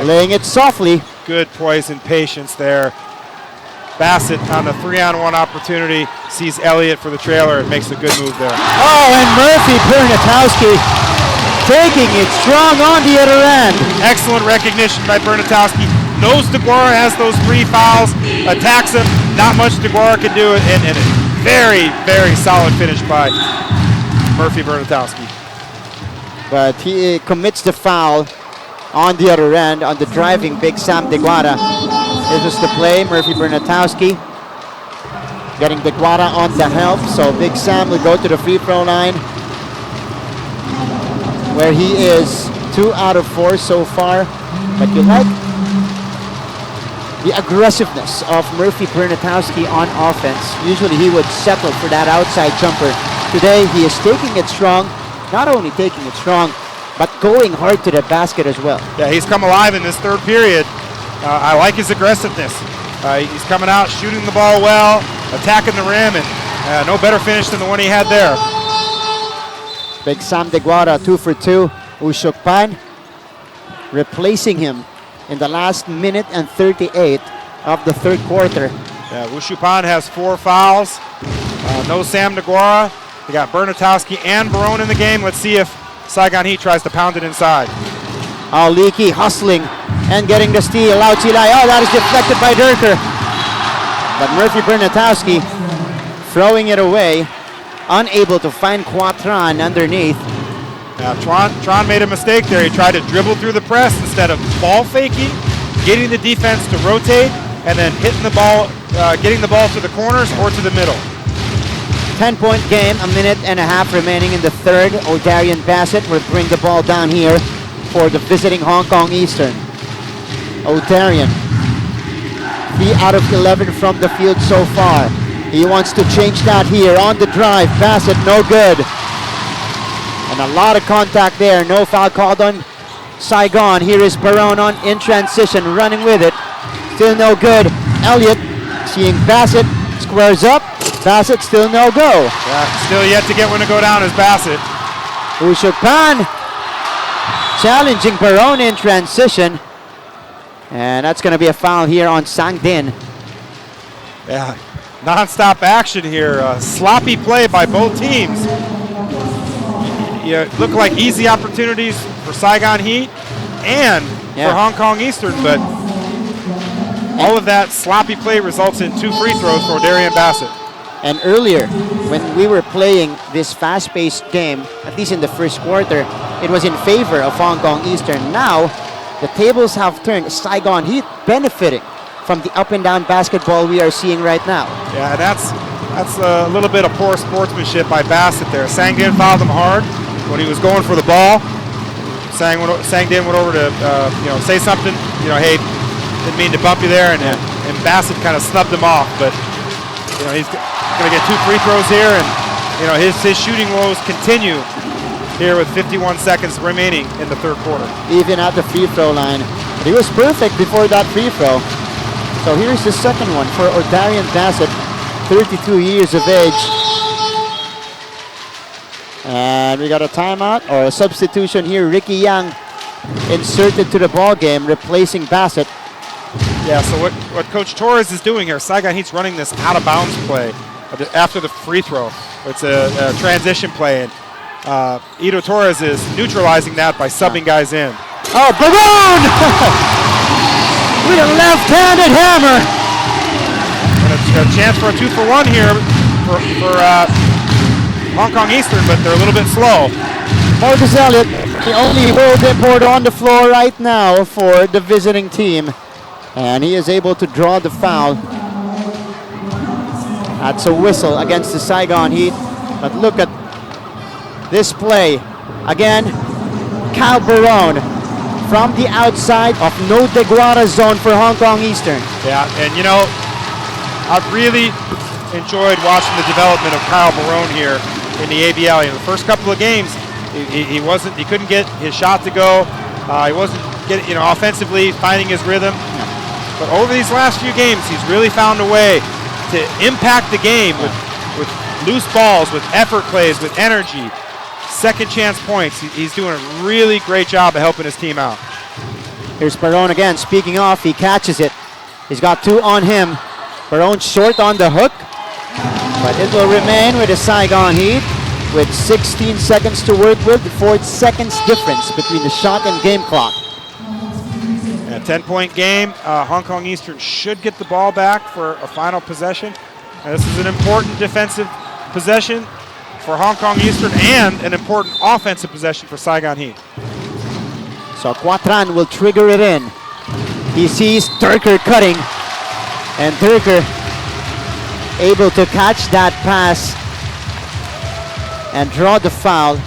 Speaker 2: laying it softly.
Speaker 1: Good poise and patience there. Bassett on the 3-on-1 opportunity sees Elliott for the trailer and makes a good move there.
Speaker 2: Oh, and Murphy Bernatowski taking it strong on the other end.
Speaker 1: Excellent recognition by Bernatowski. Knows DeGuara has those 3 fouls, attacks him. Not much DeGuara can do, and a very, very solid finish by Murphy Bernatowski.
Speaker 2: But he commits the foul on the other end on the driving big Sam DeGuara. This was the play. Murphy Bernatowski getting DeGuara on the help. So Big Sam will go to the free throw line, where he is 2 out of 4 so far. But you like the aggressiveness of Murphy Bernatowski on offense. Usually he would settle for that outside jumper. Today he is taking it strong. Not only taking it strong, but going hard to the basket as well.
Speaker 1: Yeah, he's come alive in this third period. I like his aggressiveness. He's coming out, shooting the ball well, attacking the rim, and no better finish than the one he had there.
Speaker 2: Big Sam DeGuara, 2 for 2. Ushok Pan replacing him in the last minute and 38 of the third quarter.
Speaker 1: Yeah, Wushupan has 4 fouls. No Sam DeGuara. They got Bernatowski and Barone in the game. Let's see if Saigon Heat tries to pound it inside.
Speaker 2: Leaky hustling and getting the steal. Lau Chilai. Oh, that is deflected by Durker. But Murphy Bernatowski throwing it away, unable to find Quatron underneath.
Speaker 1: Now, Tron made a mistake there. He tried to dribble through the press instead of ball faking, getting the defense to rotate, and then hitting the ball, getting the ball to the corners or to the middle.
Speaker 2: 10-point game, a minute and a half remaining in the third. O'Darian Bassett will bring the ball down here for the visiting Hong Kong Eastern. O'Darian, 3 out of 11 from the field so far. He wants to change that here on the drive. Bassett, no good. And a lot of contact there. No foul called on Saigon. Here is Barone on in transition, running with it. Still no good. Elliott seeing Bassett, squares up. Bassett still no go.
Speaker 1: Yeah, still yet to get one to go down is Bassett.
Speaker 2: Ushok Pan challenging Barone in transition. And that's going to be a foul here on Sang Din.
Speaker 1: Yeah, non-stop action here. Sloppy play by both teams. Look like easy opportunities for Saigon Heat and for Hong Kong Eastern, but all of that sloppy play results in 2 free throws for Darian Bassett.
Speaker 2: And earlier, when we were playing this fast-paced game, at least in the first quarter, it was in favor of Hong Kong Eastern. Now, the tables have turned. Saigon Heat benefiting from the up-and-down basketball we are seeing right now.
Speaker 1: Yeah, that's a little bit of poor sportsmanship by Bassett there. Sang Din fouled him hard when he was going for the ball. Sang Din went over to say something. Hey, didn't mean to bump you there, and Bassett kind of snubbed him off. But he's going to get 2 free throws here, and his shooting woes continue here with 51 seconds remaining in the third quarter.
Speaker 2: Even at the free throw line, he was perfect before that free throw. So here's the second one for O'Darian Bassett, 32 years of age. And we got a timeout or a substitution here. Ricky Yang inserted to the ball game, replacing Bassett.
Speaker 1: Yeah, so what Coach Torres is doing here, Saigon Heat's running this out-of-bounds play after the free throw. It's a transition play, and Ito Torres is neutralizing that by subbing guys in.
Speaker 2: Oh, Barone! With a left-handed hammer.
Speaker 1: And a chance for a 2-for-1 here for Hong Kong Eastern, but they're a little bit slow.
Speaker 2: Marcus Elliott, the only world import on the floor right now for the visiting team. And he is able to draw the foul. That's a whistle against the Saigon Heat. But look at this play. Again, Kyle Barone from the outside of no Deguara zone for Hong Kong Eastern.
Speaker 1: Yeah, and you know, I've really enjoyed watching the development of Kyle Barone here in the ABL. In the first couple of games, he couldn't get his shot to go. He wasn't getting, offensively finding his rhythm. But over these last few games, he's really found a way to impact the game with loose balls, with effort plays, with energy, second chance points. He's doing a really great job of helping his team out.
Speaker 2: Here's Barone again. Speaking off, he catches it. He's got 2 on him. Barone short on the hook, but it will remain with the Saigon Heat with 16 seconds to work with, 4 seconds difference between the shot and game clock.
Speaker 1: A 10-point game. Hong Kong Eastern should get the ball back for a final possession. This is an important defensive possession for Hong Kong Eastern and an important offensive possession for Saigon Heat.
Speaker 2: So Quatran will trigger it in. He sees Durker cutting, and Durker able to catch that pass and draw the foul.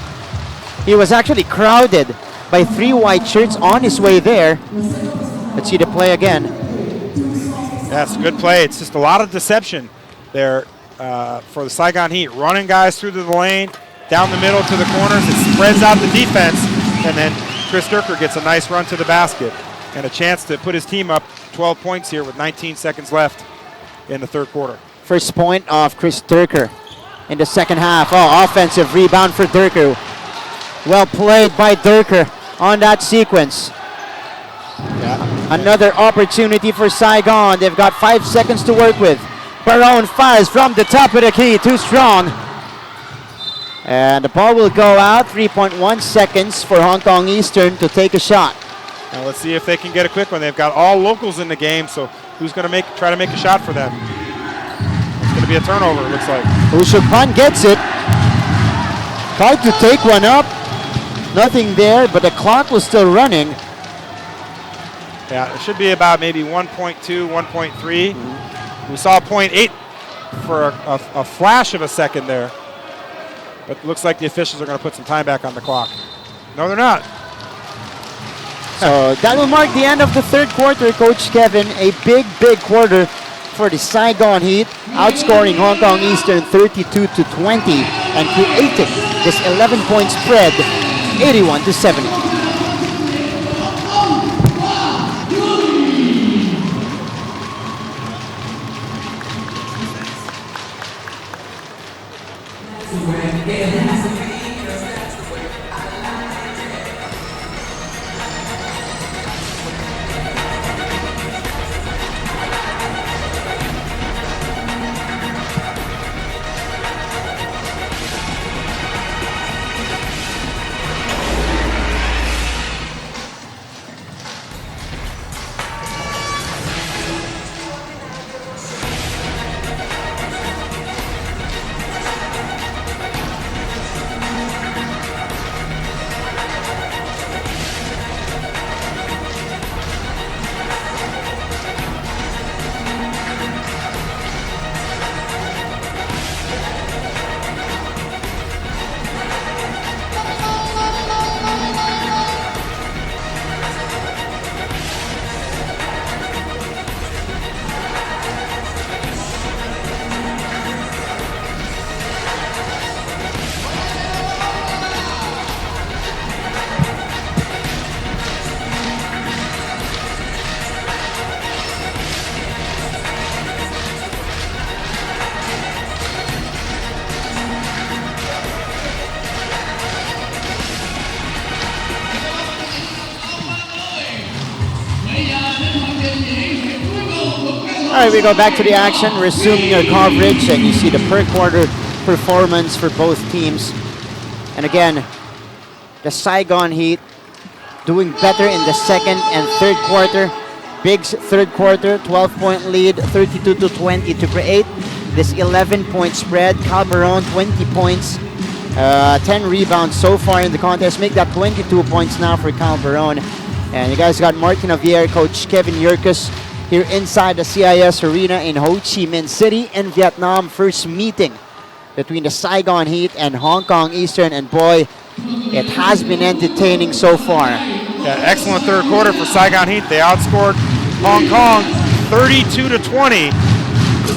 Speaker 2: He was actually crowded by 3 white shirts on his way there. Let's see the play again.
Speaker 1: That's a good play. It's just a lot of deception there for the Saigon Heat. Running guys through the lane, down the middle to the corners. It spreads out the defense, and then Chris Durker gets a nice run to the basket and a chance to put his team up 12 points here with 19 seconds left in the third quarter.
Speaker 2: First point of Chris Durker in the second half. Oh, offensive rebound for Durker. Well played by Durker on that sequence.
Speaker 1: Yeah.
Speaker 2: Another opportunity for Saigon. They've got 5 seconds to work with. Barone fires from the top of the key, too strong. And the ball will go out. 3.1 seconds for Hong Kong Eastern to take a shot.
Speaker 1: Now let's see if they can get a quick one. They've got all locals in the game, so who's going to try to make a shot for them? It's going to be a turnover, it looks like.
Speaker 2: Ushukpan gets it. Tried to take one up. Nothing there, but the clock was still running.
Speaker 1: Yeah, it should be about maybe 1.2, 1.3. We saw 0.8 for a flash of a second there. But it looks like the officials are going to put some time back on the clock. No, they're not.
Speaker 2: So that will mark the end of the third quarter, Coach Kevin. A big, big quarter for the Saigon Heat, outscoring Hong Kong Eastern 32-20 and creating this 11-point spread, 81-70. right, we go back to the action, resuming our coverage, and you see the per quarter performance for both teams. And again, the Saigon Heat doing better in the second and third quarter. Big's third quarter, 12-point lead, 32-20 to create this 11-point spread. Calderon, 20 points, 10 rebounds so far in the contest. Make that 22 points now for Calderon. And you guys got Martin Javier, Coach Kevin Yerkes here inside the CIS Arena in Ho Chi Minh City in Vietnam. First meeting between the Saigon Heat and Hong Kong Eastern. And boy, it has been entertaining so far.
Speaker 1: Yeah, excellent third quarter for Saigon Heat. They outscored Hong Kong 32-20.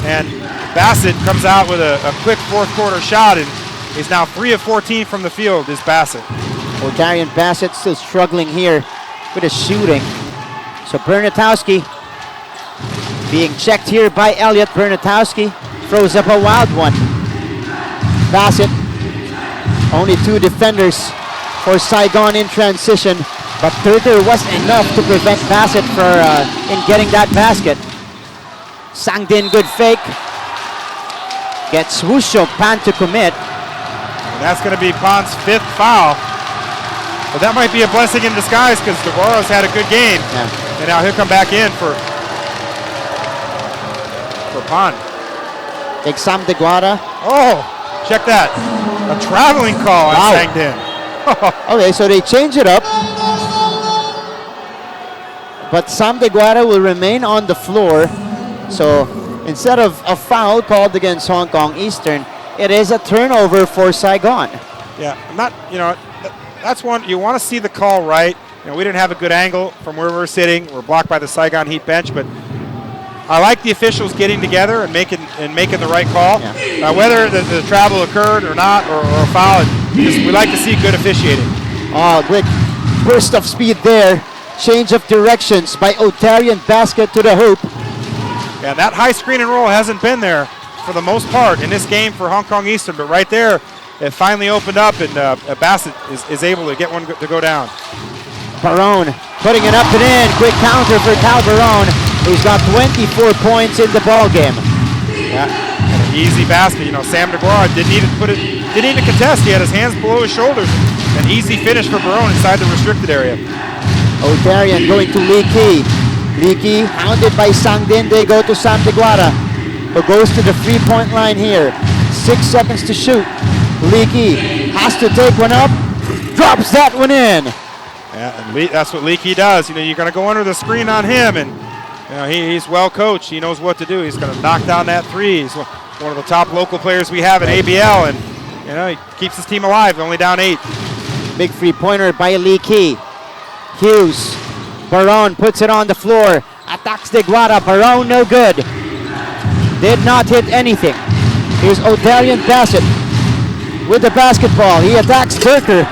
Speaker 1: And Bassett comes out with a quick fourth quarter shot, and he's now 3 of 14 from the field, is Bassett.
Speaker 2: Well, Darian Bassett still struggling here with his shooting. So Bernatowski being checked here by Elliott. Bernatowski throws up a wild one. Bassett, only 2 defenders for Saigon in transition, but Turner was enough to prevent Bassett in getting that basket. Sangdin, good fake. Gets Wusho Pan to commit.
Speaker 1: And that's going to be Pan's 5th foul. But that might be a blessing in disguise because Deguara's had a good game.
Speaker 2: Yeah.
Speaker 1: And now he'll come back in for Pan.
Speaker 2: Big Sam Deguara.
Speaker 1: Oh, check that. A traveling call on
Speaker 2: Wow.
Speaker 1: Sangdin.
Speaker 2: Okay, so they change it up. But Sam Deguara will remain on the floor. So instead of a foul called against Hong Kong Eastern, it is a turnover for Saigon.
Speaker 1: Yeah, I'm not, that's one, you want to see the call right. We didn't have a good angle from where we're sitting. We're blocked by the Saigon Heat bench, but I like the officials getting together and making the right call.
Speaker 2: Yeah.
Speaker 1: Whether the travel occurred or not, or a foul, we like to see good officiating.
Speaker 2: Oh, quick burst of speed there. Change of directions by Otarian, basket to the hoop.
Speaker 1: Yeah, that high screen and roll hasn't been there for the most part in this game for Hong Kong Eastern, but right there, it finally opened up, and Bassett is able to get one to go down.
Speaker 2: Barone putting it up and in. Quick counter for Cal Barone, who's got 24 points in the ball game.
Speaker 1: Yeah, an easy basket. Sam Deguara didn't need to contest. He had his hands below his shoulders. An easy finish for Barone inside the restricted area.
Speaker 2: Otarian going to Lee Key. Lee Key hounded by Sangdin. They go to Sam Deguara, who goes to the 3-point line here. 6 seconds to shoot. Lee Key has to take one up. Drops that one in.
Speaker 1: Yeah, and that's what Lee Key does. You're going to go under the screen on him, and he's well coached. He knows what to do. He's going to knock down that three. He's one of the top local players we have in ABL, and he keeps his team alive. Only down 8.
Speaker 2: Big 3-pointer by Lee Key. Hughes. Barone puts it on the floor. Attacks Deguara. Barone no good. Did not hit anything. Here's Otarian Bassett with the basketball. He attacks Turker.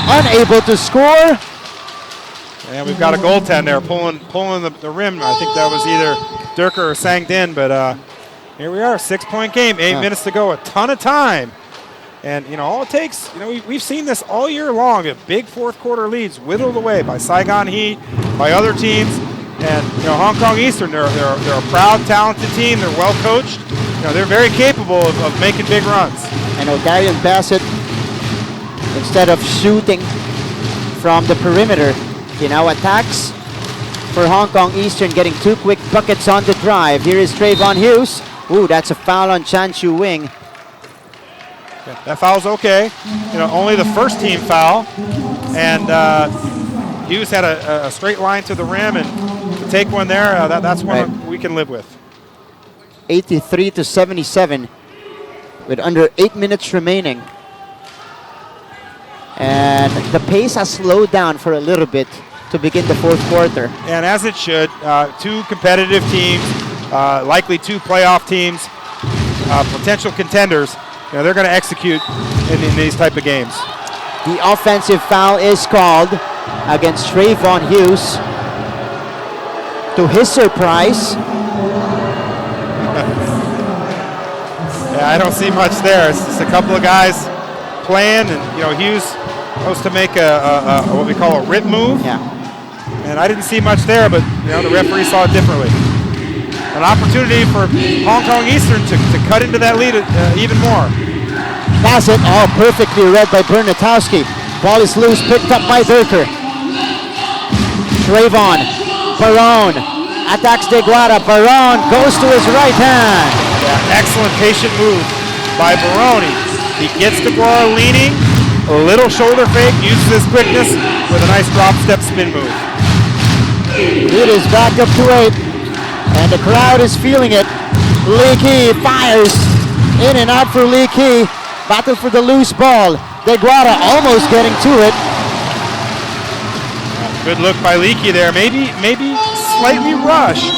Speaker 2: Unable to score.
Speaker 1: And we've got a goaltend there pulling the rim. I think that was either Durker or Sangdin, but here we are, 6-point game, 8 minutes to go, a ton of time. And, all it takes, we've seen this all year long, big fourth quarter leads whittled away by Saigon Heat, by other teams. And, Hong Kong Eastern, they're a proud, talented team. They're well coached. They're very capable of making big runs.
Speaker 2: And Otarian Bassett, instead of shooting from the perimeter, he now attacks for Hong Kong Eastern, getting 2 quick buckets on the drive. Here is Trayvon Hughes. Ooh, that's a foul on Chan Chu Wing.
Speaker 1: Yeah, that foul's okay. Only the first team foul. And Hughes had a straight line to the rim, and to take one there, that's one we can live with.
Speaker 2: 83-77 with under 8 minutes remaining. And the pace has slowed down for a little bit to begin the fourth quarter.
Speaker 1: And as it should, 2 competitive teams, likely 2 playoff teams, potential contenders. They're going to execute in these type of games.
Speaker 2: The offensive foul is called against Trayvon Hughes. To his surprise,
Speaker 1: yeah, I don't see much there. It's just a couple of guys playing, and Hughes supposed to make a what we call a rip move.
Speaker 2: yeah.
Speaker 1: And I didn't see much there, but the referee saw it differently. an opportunity for Hong Kong Eastern to cut into that lead even more.
Speaker 2: Bassett, oh, perfectly read by Bernatowski. Ball is loose, picked up by Durker. Trayvon, Barone, attacks Deguara. Barone goes to his right hand.
Speaker 1: Yeah, excellent patient move by Barone. He gets Deguara leaning, a little shoulder fake, uses his quickness with a nice drop step spin move.
Speaker 2: It is back up to 8, and the crowd is feeling it. Lee Key fires in and out for Lee Key. Battle for the loose ball. Deguara almost getting to it.
Speaker 1: Good look by Leakey there. Maybe slightly rushed,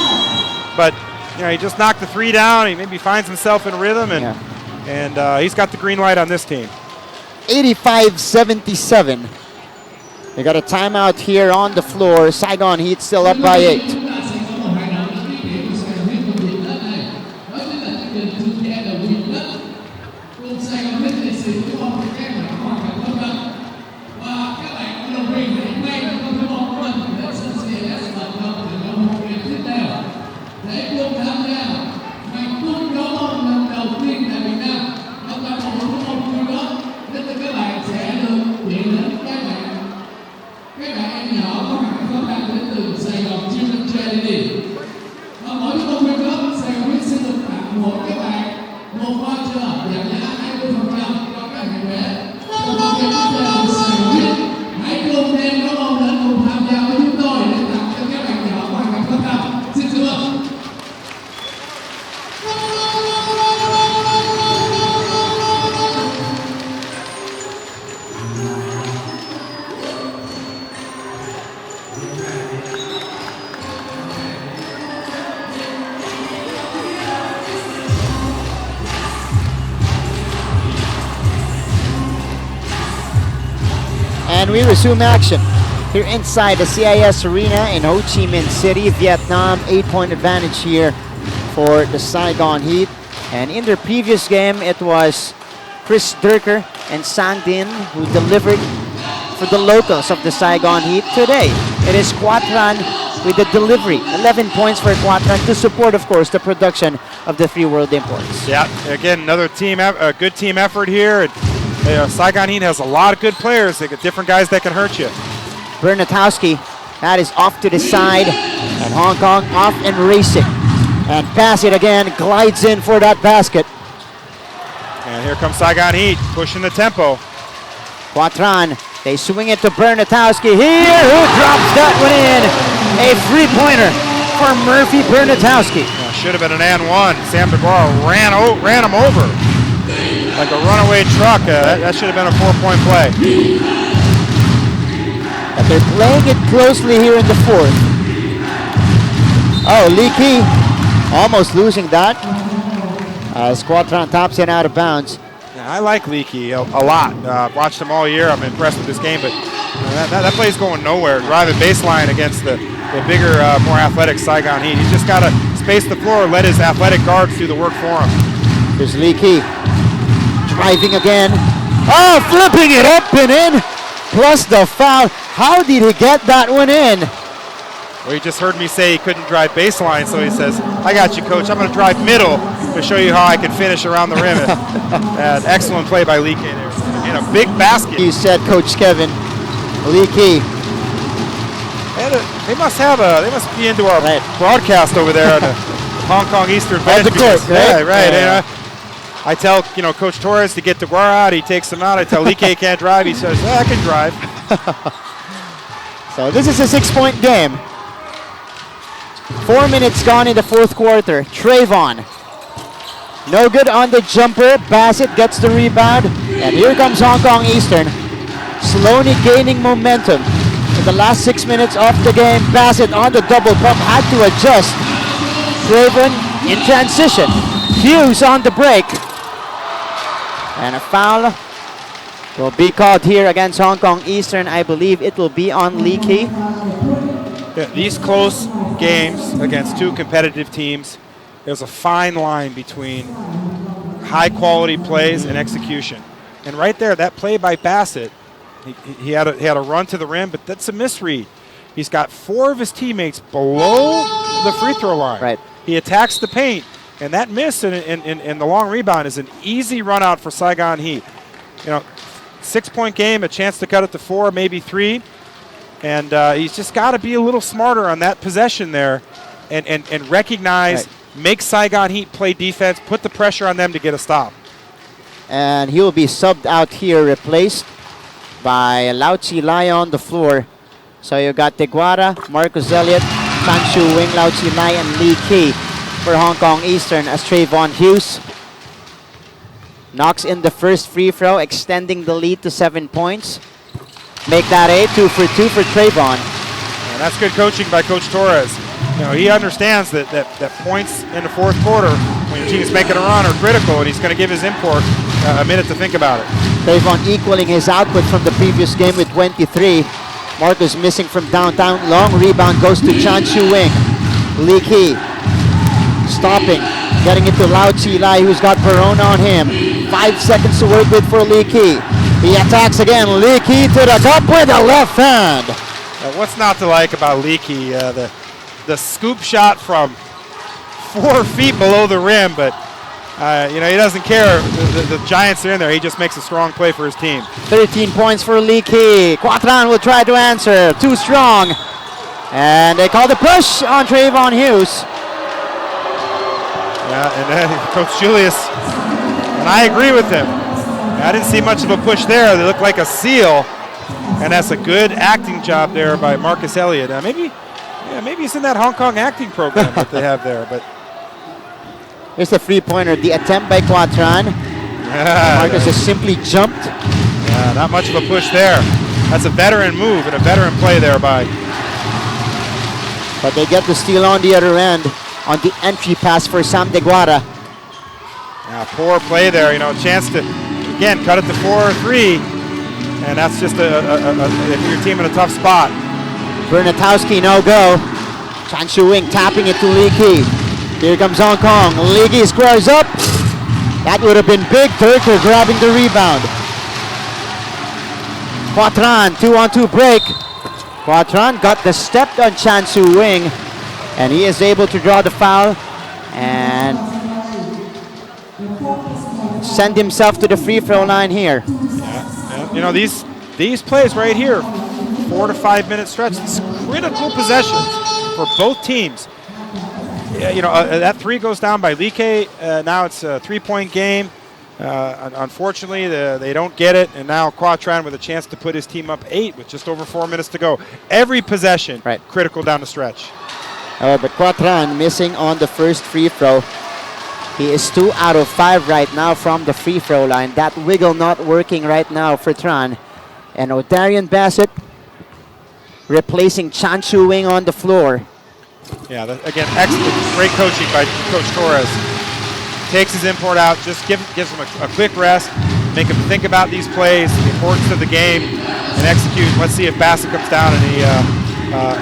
Speaker 1: but he just knocked the 3 down. He maybe finds himself in rhythm, and he's got the green light on this team.
Speaker 2: 85-77. They got a timeout here on the floor. Saigon Heat still up by 8. And we resume action here inside the CIS Arena in Ho Chi Minh City, Vietnam. 8-point advantage here for the Saigon Heat. And in their previous game, it was Chris Durker and Sang Din who delivered for the locals of the Saigon Heat. Today, it is Quatran with the delivery. 11 points for Quatran to support, of course, the production of the 3 world imports.
Speaker 1: Yeah, again, another team, a good team effort here. Saigon Heat has a lot of good players. They got different guys that can hurt you.
Speaker 2: Bernatowski, that is off to the side, and Hong Kong off and racing. And Bassett again glides in for that basket.
Speaker 1: And here comes Saigon Heat, pushing the tempo.
Speaker 2: Quatran, they swing it to Bernatowski here, who drops that one in. A 3-pointer for Murphy Bernatowski.
Speaker 1: Should have been an and 1. Sam DeGuara ran him over like a runaway truck. That should have been a 4-point play.
Speaker 2: But they're playing it closely here in the 4th. Oh, Leakey almost losing that as Quatran tops it out of bounds.
Speaker 1: Yeah, I like Leakey a lot. Watched him all year. I'm impressed with this game, but that play's going nowhere. Driving baseline against the bigger, more athletic Saigon Heat. He's just got to space the floor, let his athletic guards do the work for him.
Speaker 2: Here's Leakey driving again. Oh, flipping it up and in, plus the foul. How did he get that one in?
Speaker 1: Well, he just heard me say he couldn't drive baseline, so he says, I got you, coach. I'm going to drive middle to show you how I can finish around the rim. An excellent play by Leakey there. In a big basket.
Speaker 2: You said, Coach Kevin, Leakey.
Speaker 1: They must be into our broadcast over there on the Hong Kong Eastern bench.
Speaker 2: The court, right?
Speaker 1: Yeah, right. Yeah. I tell Coach Torres to get DeGuara out. He takes him out. I tell Leakey can't drive. He says, I can drive.
Speaker 2: So this is a 6-point game. 4 minutes gone in the 4th quarter. Trayvon, no good on the jumper. Bassett gets the rebound, and here comes Hong Kong Eastern, slowly gaining momentum. In the last 6 minutes of the game, Bassett on the double pump had to adjust. Trayvon in transition. Hughes on the break. And a foul will be called here against Hong Kong Eastern. I believe it will be on Leakey.
Speaker 1: Yeah, these close games against 2 competitive teams, there's a fine line between high quality plays and execution. And right there, that play by Bassett, he had a run to the rim, but that's a misread. He's got 4 of his teammates below the free throw line.
Speaker 2: Right.
Speaker 1: he attacks the paint, and that miss in the long rebound is an easy run out for Saigon Heat. 6-point game, a chance to cut it to 4, maybe 3. And he's just got to be a little smarter on that possession there and recognize, make Saigon Heat play defense, put the pressure on them to get a stop.
Speaker 2: And he will be subbed out here, replaced by Lau Chi Lai on the floor. So you got Deguara, Marcus Elliott, Chan Shu Wing, Lau Chi Lai, and Lee Ki for Hong Kong Eastern as Trayvon Hughes knocks in the first free throw, extending the lead to 7 points. Make that 8, 2 for 2 for Trayvon.
Speaker 1: And that's good coaching by Coach Torres. He understands that points in the fourth quarter when your team's making a run are critical, and he's going to give his import a minute to think about it.
Speaker 2: Trayvon equaling his output from the previous game with 23. Marcus missing from downtown. Long rebound goes to Chan Shu Wing. Lee Ki stopping, getting it to Lau Chi Lai, who's got Perona on him. 5 seconds to work with for Lee Ki. He attacks again. Lee Ki to the cup with a left hand.
Speaker 1: What's not to like about Lee Ki? The scoop shot from 4 feet below the rim, but he doesn't care. The Giants are in there. He just makes a strong play for his team.
Speaker 2: 13 points for Lee Ki. Quatran will try to answer. Too strong. And they call the push on Trayvon Hughes.
Speaker 1: Yeah, and then Coach Julius, and I agree with him. I didn't see much of a push there. They look like a seal, and that's a good acting job there by Marcus Elliott. Maybe he's in that Hong Kong acting program that they have there. But
Speaker 2: here's the three-pointer. The attempt by Quatran. Marcus has simply jumped.
Speaker 1: Yeah, not much of a push there. That's a veteran move and a veteran play there by.
Speaker 2: But they get the steal on the other end on the entry pass for Sam Deguara.
Speaker 1: Yeah, poor play there. Chance to, again, cut it to 4 or 3. And that's just your team in a tough spot.
Speaker 2: Bernatowski, no go. Chan Shu Wing tapping it to Lee Ki. Here comes Hong Kong. Lee Ki squares up. That would have been big. Turker grabbing the rebound. Quatran, 2-on-2 break. Quatran got the step on Chan Shu Wing, and he is able to draw the foul and send himself to the free throw line here.
Speaker 1: Yeah. These plays right here, 4 to 5 minute stretch, it's critical possessions for both teams. That 3 goes down by Lee Ki. Now it's a 3-point game. Unfortunately, they don't get it, and now Quatran with a chance to put his team up 8 with just over 4 minutes to go. Every possession, critical down the stretch.
Speaker 2: But Quatran missing on the first free throw. He is 2 out of 5 right now from the free throw line. That wiggle not working right now for Tran. And O'Darian Bassett replacing Chan Shu Wing on the floor.
Speaker 1: Yeah, again, excellent, great coaching by Coach Torres. Takes his import out, just gives him a quick rest, make him think about these plays, the importance of the game, and execute. Let's see if Bassett comes down and he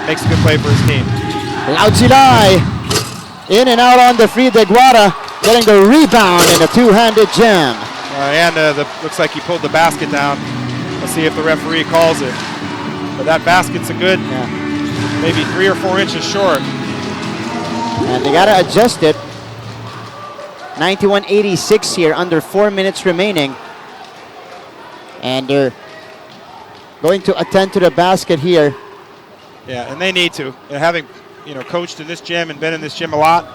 Speaker 1: makes a good play for his team.
Speaker 2: Lau Chi Lai in and out on the free. Deguara getting the rebound and a two-handed jam.
Speaker 1: Looks like he pulled the basket down. Let's see if the referee calls it. But that basket's a good, maybe 3 or 4 inches short.
Speaker 2: And they got to adjust it. 91-86 here, under 4 minutes remaining. And they're going to attend to the basket here.
Speaker 1: Yeah, and they need to. Having coached in this gym and been in this gym a lot,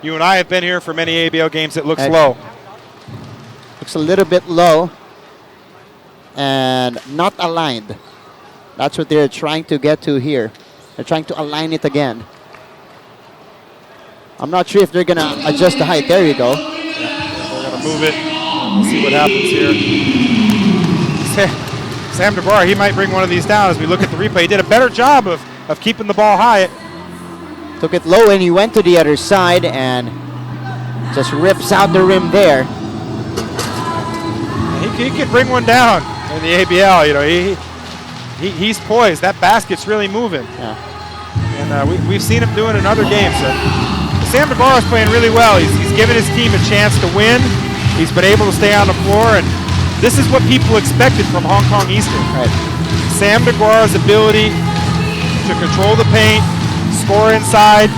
Speaker 1: you and I have been here for many ABL games. It looks low.
Speaker 2: Looks a little bit low and not aligned. That's what they're trying to get to here. They're trying to align it again. I'm not sure if they're going to adjust the height. There you go.
Speaker 1: Yeah, they're going to move it. We'll see what happens here. Sam DeBar, he might bring one of these down as we look at the replay. He did a better job of keeping the ball high.
Speaker 2: Took it low and he went to the other side and just rips out the rim there.
Speaker 1: He could bring one down in the ABL. He's poised. That basket's really moving.
Speaker 2: Yeah.
Speaker 1: And we've seen him doing it in other games. Sam DeBar is playing really well. He's given his team a chance to win. He's been able to stay on the floor, and this is what people expected from Hong Kong Eastern.
Speaker 2: Right.
Speaker 1: Sam DeGuara's ability to control the paint, score inside,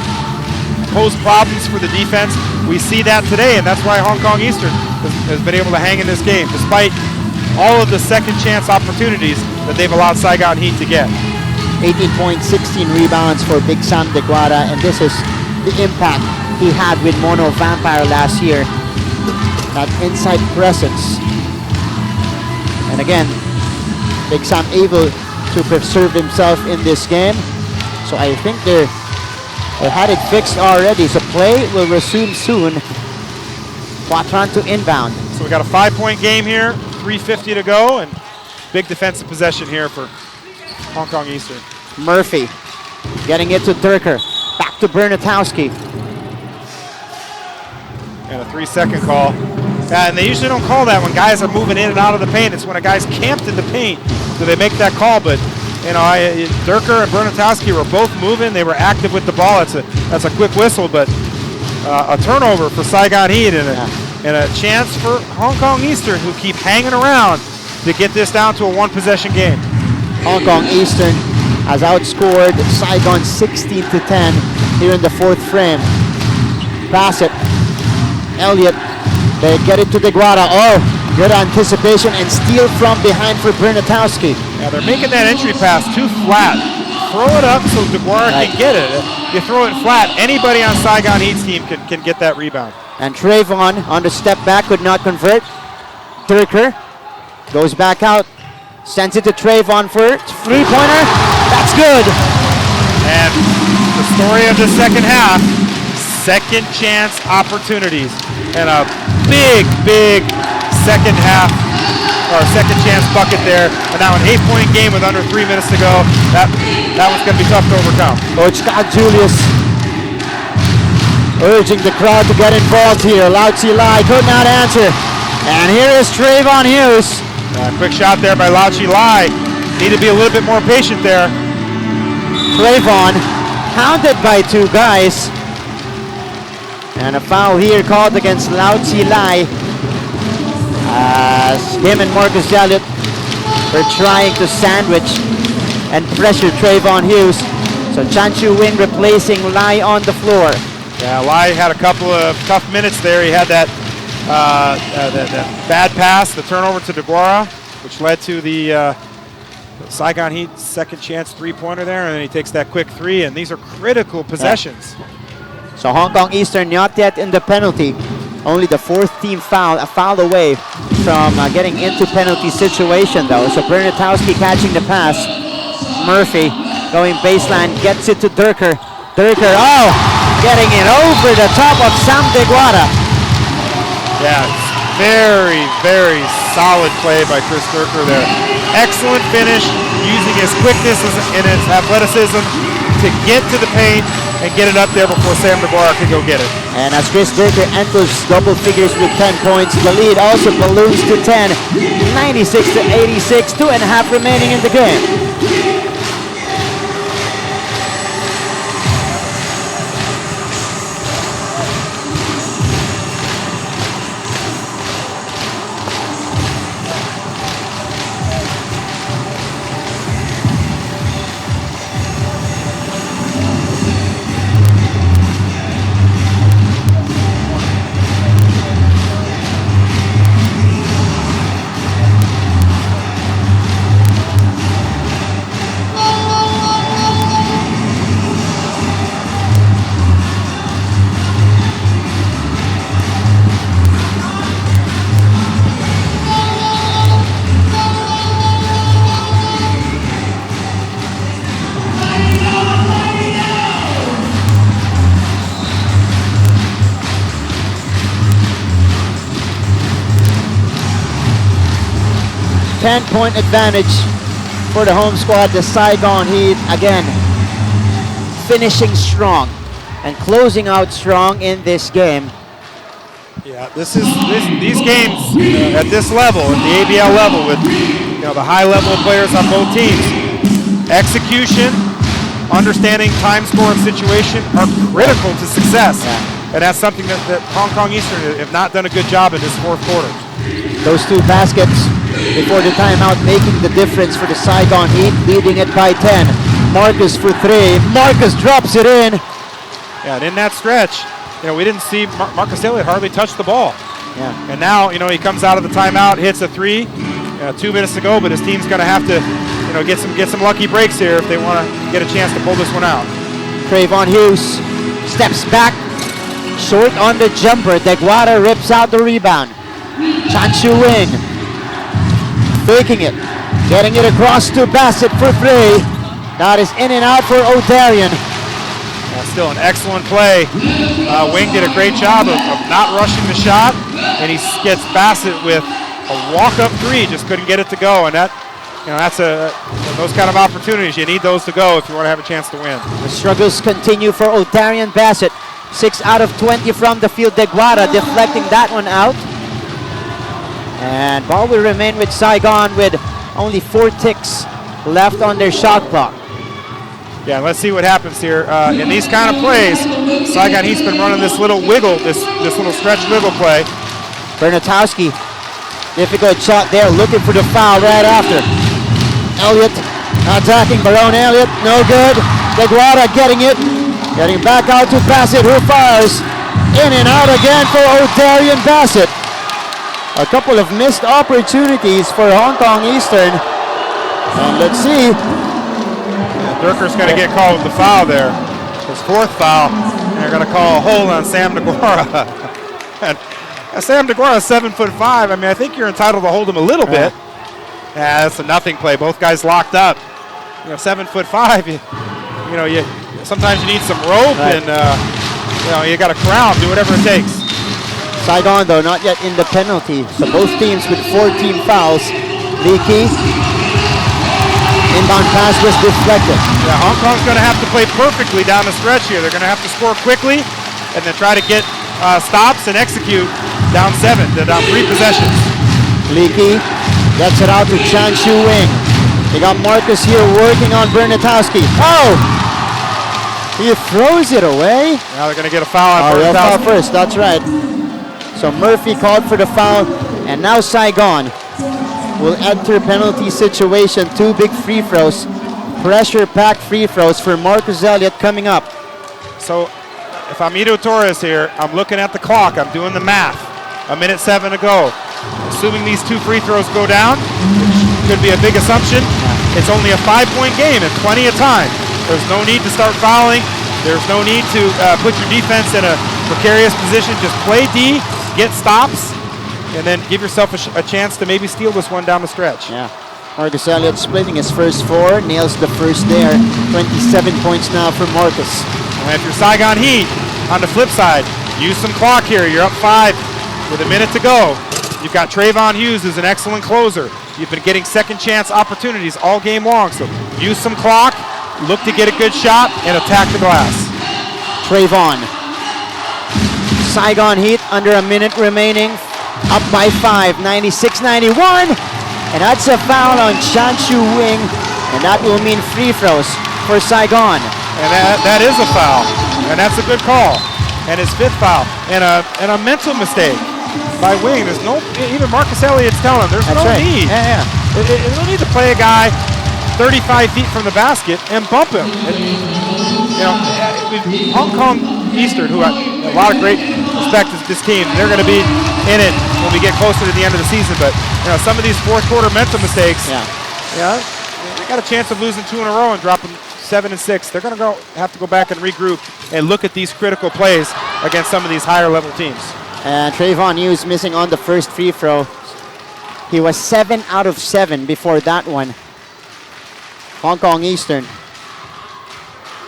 Speaker 1: pose problems for the defense. We see that today, and that's why Hong Kong Eastern has been able to hang in this game, despite all of the second chance opportunities that they've allowed Saigon Heat to get.
Speaker 2: 18 points, 16 rebounds for Big Sam Deguara, and this is the impact he had with Mono Vampire last year. That inside presence. And again, Big Sam able to preserve himself in this game. So I think they had it fixed already. So play will resume soon. Quatron to inbound.
Speaker 1: So we got a 5-point game here, 3:50 to go, and big defensive possession here for Hong Kong Eastern.
Speaker 2: Murphy getting it to Durker. Back to Bernatowski.
Speaker 1: And a 3-second call. And they usually don't call that when guys are moving in and out of the paint. It's when a guy's camped in the paint do they make that call. But you know, Durker and Bernatowski were both moving. They were active with the ball. That's a quick whistle, but a turnover for Saigon Heat and a chance for Hong Kong Eastern, who keep hanging around to get this down to a one-possession game.
Speaker 2: Hong Kong Eastern has outscored Saigon 16-10 here in the fourth frame. Pass it. Elliott, they get it to Deguara. Oh, good anticipation and steal from behind for Bernatowski.
Speaker 1: Yeah, they're making that entry pass too flat. Throw it up so Deguara can get it. You throw it flat, anybody on Saigon Heat's team can get that rebound.
Speaker 2: And Trayvon on the step back could not convert. Durker goes back out, sends it to Trayvon for three-pointer. That's good.
Speaker 1: And the story of the second half, second chance opportunities. And a big second half, or second chance bucket there. And now an 8-point game with under 3 minutes to go. That was going to be tough to overcome.
Speaker 2: Coach Scott Julius urging the crowd to get involved here. Lau Chi Lai could not answer. And here is Trayvon Hughes.
Speaker 1: Quick shot there by Lau Chi Lai. Need to be a little bit more patient there.
Speaker 2: Trayvon hounded by two guys. And a foul here called against Lau Chi Lai, as him and Marcus Jallut were trying to sandwich and pressure Trayvon Hughes. So Chan Chu Wing replacing Lai on the floor.
Speaker 1: Yeah, Lai had a couple of tough minutes there. He had that bad pass, the turnover to Deguara, which led to the Saigon Heat second chance three-pointer there, and then he takes that quick three, and these are critical possessions.
Speaker 2: Yeah. So Hong Kong Eastern not yet in the penalty. Only the fourth team foul, a foul away from getting into penalty situation though. So Bernatowski catching the pass. Murphy going baseline, gets it to Durker. Durker, oh, getting it over the top of Sam Deguara.
Speaker 1: Yeah, very solid play by Chris Durker there. Excellent finish, using his quickness and his athleticism to get to the paint and get it up there before Sam Deguara can go get it.
Speaker 2: And as Chris Durker enters double figures with 10 points, the lead also balloons to 10, 96-86, 2.5 remaining in the game. Point advantage for the home squad, the Saigon Heat, again finishing strong and closing out strong in this game.
Speaker 1: Yeah, these games at this level, at the ABL level, with the high level of players on both teams, execution, understanding time, score, and situation are critical to success. Yeah. And that's something that Hong Kong Eastern have not done a good job in this fourth quarter.
Speaker 2: Those two baskets before the timeout making the difference for the Saigon Heat, leading it by 10. Marcus for three. Marcus drops it in.
Speaker 1: Yeah, and in that stretch, we didn't see Marcus Elliott hardly touch the ball.
Speaker 2: Yeah.
Speaker 1: And now, he comes out of the timeout, hits a three. 2 minutes to go, but his team's going to have to, get some lucky breaks here if they want to get a chance to pull this one out.
Speaker 2: Trayvon Hughes steps back, short on the jumper. Deguara rips out the rebound. Chan Chu Wing faking it, getting it across to Bassett for three. That is in and out for O'Darian.
Speaker 1: Still an excellent play. Wing did a great job of not rushing the shot, and he gets Bassett with a walk-up three. Just couldn't get it to go, and that's those kind of opportunities. You need those to go if you want to have a chance to win.
Speaker 2: The struggles continue for O'Darian Bassett. 6 out of 20 from the field. Deguara deflecting that one out. And ball will remain with Saigon with only 4 ticks left on their shot clock.
Speaker 1: Yeah, let's see what happens here. In these kind of plays, Saigon Heat's been running this little wiggle, this little stretch wiggle play.
Speaker 2: Bernatowski, difficult shot there, looking for the foul right after. Elliott attacking Barone Elliott, no good. Deguara getting it, getting back out to Bassett, who fires. In and out again for O'Darian Bassett. A couple of missed opportunities for Hong Kong Eastern. And let's see.
Speaker 1: Durker's going to get called with the foul there. His 4th foul. And they're going to call a hold on Sam Deguara. And Sam Deguara is 7'5". I mean, I think you're entitled to hold him a little bit. Yeah, that's a nothing play. Both guys locked up. 7'5". You sometimes you need some rope, and you got a crown. Do whatever it takes.
Speaker 2: Saigon though not yet in the penalty. So both teams with 14 fouls. Leaky. Inbound pass was deflected.
Speaker 1: Yeah, Hong Kong's going to have to play perfectly down the stretch here. They're going to have to score quickly and then try to get stops and execute down 7, down 3 possessions.
Speaker 2: Leaky gets it out to Chan Chu Wing. They got Marcus here working on Bernatowski. Oh! He throws it away.
Speaker 1: Now they're going to get a foul on
Speaker 2: Bernatowski.
Speaker 1: Bernatowski.
Speaker 2: Foul first, that's right. So Murphy called for the foul, and now Saigon will enter penalty situation. 2 big free throws, pressure-packed free throws for Marcus Elliott coming up.
Speaker 1: So if I'm Ito Torres here, I'm looking at the clock, I'm doing the math. 1:07 to go. Assuming these 2 free throws go down, which could be a big assumption, it's only a 5-point game and plenty of time. There's no need to start fouling. There's no need to put your defense in a precarious position. Just play D, get stops, and then give yourself a chance to maybe steal this one down the stretch.
Speaker 2: Yeah. Marcus Elliott splitting his first 4, nails the first there. 27 points now for Marcus.
Speaker 1: And if you're Saigon Heat, on the flip side, use some clock here. You're up 5 with a minute to go. You've got Trayvon Hughes, who's an excellent closer. You've been getting second chance opportunities all game long, so use some clock, look to get a good shot, and attack the glass.
Speaker 2: Trayvon. Saigon Heat under a minute remaining. Up by 5, 96-91. And that's a foul on Chan Chu Wing. And that will mean free throws for Saigon.
Speaker 1: And that is a foul. And that's a good call. And his 5th foul. And a mental mistake by Wing. There's no, even Marcus Elliott's telling him, there's
Speaker 2: That's
Speaker 1: no
Speaker 2: right.
Speaker 1: need.
Speaker 2: Yeah.
Speaker 1: There's no need to play a guy 35 feet from the basket and bump him. Hong Kong Eastern, who I a lot of great respect to this team, they're going to be in it when we get closer to the end of the season. But some of these 4th quarter mental mistakes, they got a chance of losing 2 in a row and dropping 7 and 6. They're going to have to go back and regroup and look at these critical plays against some of these higher level teams.
Speaker 2: And Trayvon Hughes missing on the first free throw. He was 7 out of 7 before that one. Hong Kong Eastern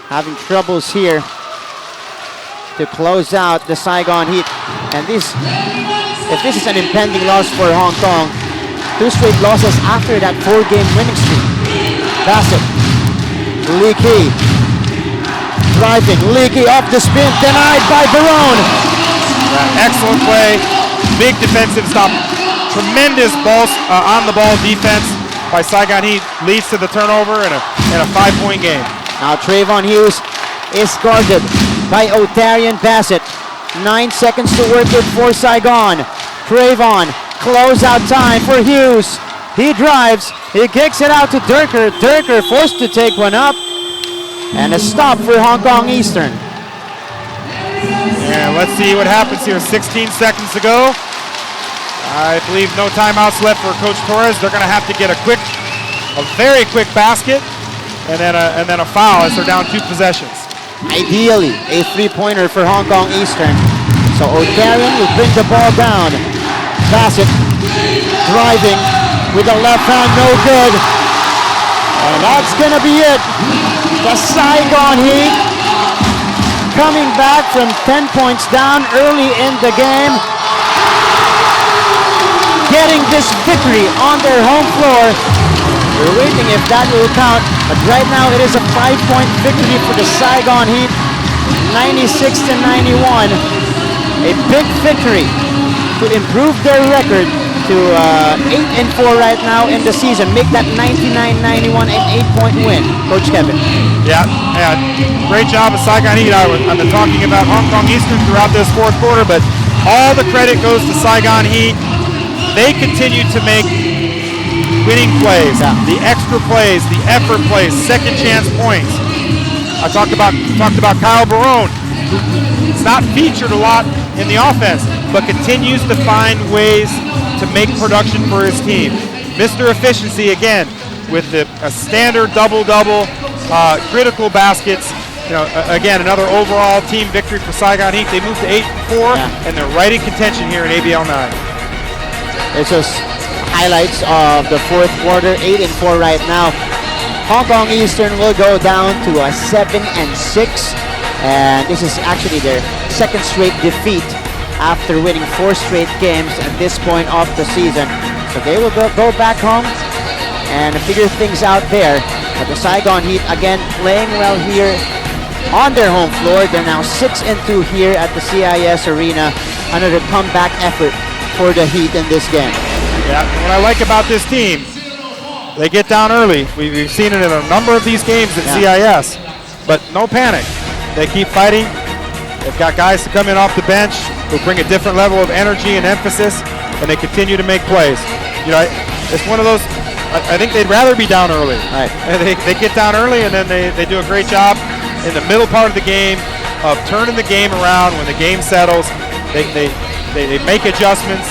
Speaker 2: having troubles here to close out the Saigon Heat. And if this is an impending loss for Hong Kong, 2 straight losses after that 4-game winning streak. Bassett, Leaky, driving, Leaky off the spin, denied by Barone.
Speaker 1: Excellent play, big defensive stop, tremendous on the ball defense by Saigon Heat, leads to the turnover and a 5-point game.
Speaker 2: Now Trayvon Hughes is guarded by O'Darian Bassett. 9 seconds to work with for Saigon. Trayvon, closeout time for Hughes. He drives, he kicks it out to Durker. Durker forced to take one up. And a stop for Hong Kong Eastern.
Speaker 1: And let's see what happens here. 16 seconds to go. I believe no timeouts left for Coach Torres. They're going to have to get a very quick basket, and then a foul as they're down 2 possessions.
Speaker 2: Ideally, a three-pointer for Hong Kong Eastern. So O'Darian will bring the ball down. Bassett driving with the left hand, no good. And that's going to be it. The Saigon Heat coming back from 10 points down early in the game, getting this victory on their home floor. We're waiting if that will count, but right now it is a 5-point victory for the Saigon Heat, 96-91. A big victory to improve their record to 8-4 right now in the season. Make that 99-91 an 8-point win. Coach Kevin.
Speaker 1: Yeah, great job of Saigon Heat. I've been talking about Hong Kong Eastern throughout this 4th quarter, but all the credit goes to Saigon Heat. They continue to make winning plays, the extra plays, the effort plays, second chance points. I talked about Kyle Barone, who's not featured a lot in the offense, but continues to find ways to make production for his team. Mr. Efficiency again with a standard double-double, critical baskets. Again, another overall team victory for Saigon Heat. They moved to 8-4, and they're right in contention here in ABL 9.
Speaker 2: It's just highlights of the 4th quarter, 8-4 right now. Hong Kong Eastern will go down to a 7-6, and this is actually their 2nd straight defeat after winning 4 straight games at this point of the season. So they will go back home and figure things out there. But the Saigon Heat again playing well here on their home floor. They're now 6-2 here at the CIS Arena. Another comeback effort for the Heat in this game.
Speaker 1: Yeah, what I like about this team, they get down early. We've seen it in a number of these games at CIS, but no panic. They keep fighting. They've got guys to come in off the bench who bring a different level of energy and emphasis, and they continue to make plays. It's one of those, I think they'd rather be down early.
Speaker 2: Right.
Speaker 1: And they get down early, and then they do a great job in the middle part of the game of turning the game around. When the game settles, they make adjustments,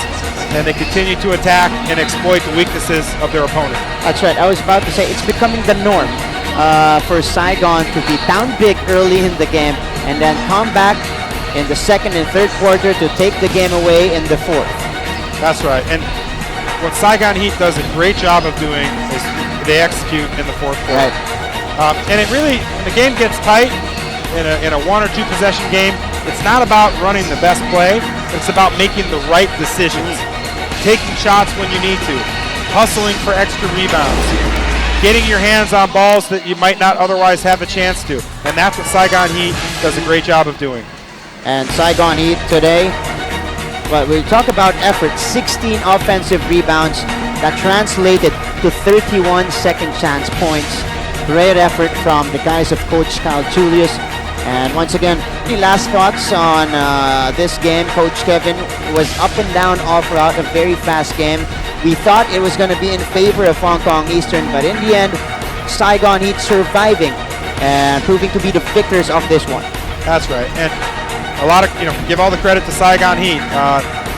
Speaker 1: and they continue to attack and exploit the weaknesses of their opponent.
Speaker 2: That's right. I was about to say it's becoming the norm for Saigon to be down big early in the game and then come back in the 2nd and 3rd quarter to take the game away in the 4th.
Speaker 1: That's right. And what Saigon Heat does a great job of doing is they execute in the 4th quarter.
Speaker 2: Right.
Speaker 1: And it really, when the game gets tight in a 1 or 2 possession game, it's not about running the best play. It's about making the right decisions. Taking shots when you need to, hustling for extra rebounds, getting your hands on balls that you might not otherwise have a chance to. And that's what Saigon Heat does a great job of doing.
Speaker 2: And Saigon Heat today, well, we talk about effort, 16 offensive rebounds. That translated to 31 second chance points. Great effort from the guys of Coach Kyle Julius. And once again, the last thoughts on this game. Coach Kevin was up and down all throughout, a very fast game. We thought it was going to be in favor of Hong Kong Eastern, but in the end, Saigon Heat surviving and proving to be the victors of this one.
Speaker 1: That's right. And a lot of, give all the credit to Saigon Heat.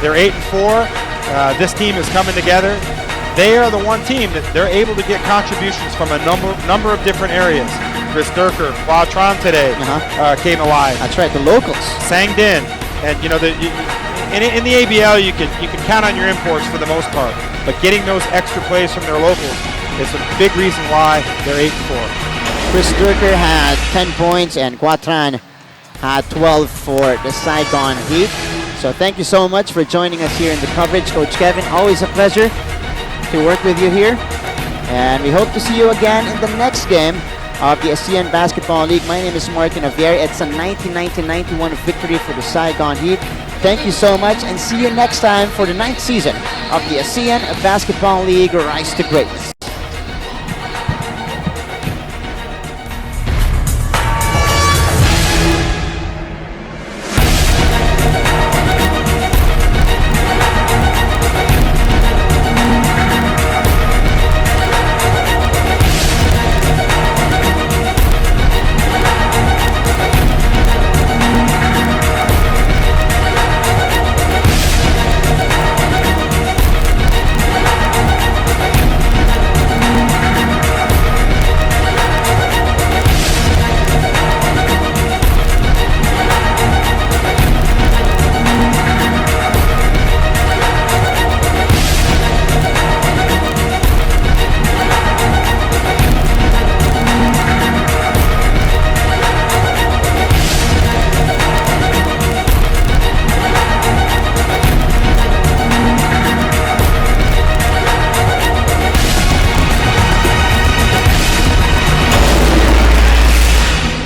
Speaker 1: They're 8-4. This team is coming together. They are the one team that they're able to get contributions from a number of different areas. Chris Durker, Quatron today came alive.
Speaker 2: That's right, the locals.
Speaker 1: Sang Din. And in the ABL you can count on your imports for the most part. But getting those extra plays from their locals is a big reason why they're 8-4.
Speaker 2: Chris Durker had 10 points and Quatron had 12 for the Saigon Heat. So thank you so much for joining us here in the coverage. Coach Kevin, always a pleasure to work with you here. And we hope to see you again in the next game of the ASEAN Basketball League. My name is Martin Avier. It's a 90-91 victory for the Saigon Heat. Thank you so much, and see you next time for the 9th season of the ASEAN Basketball League Rise to Greatness.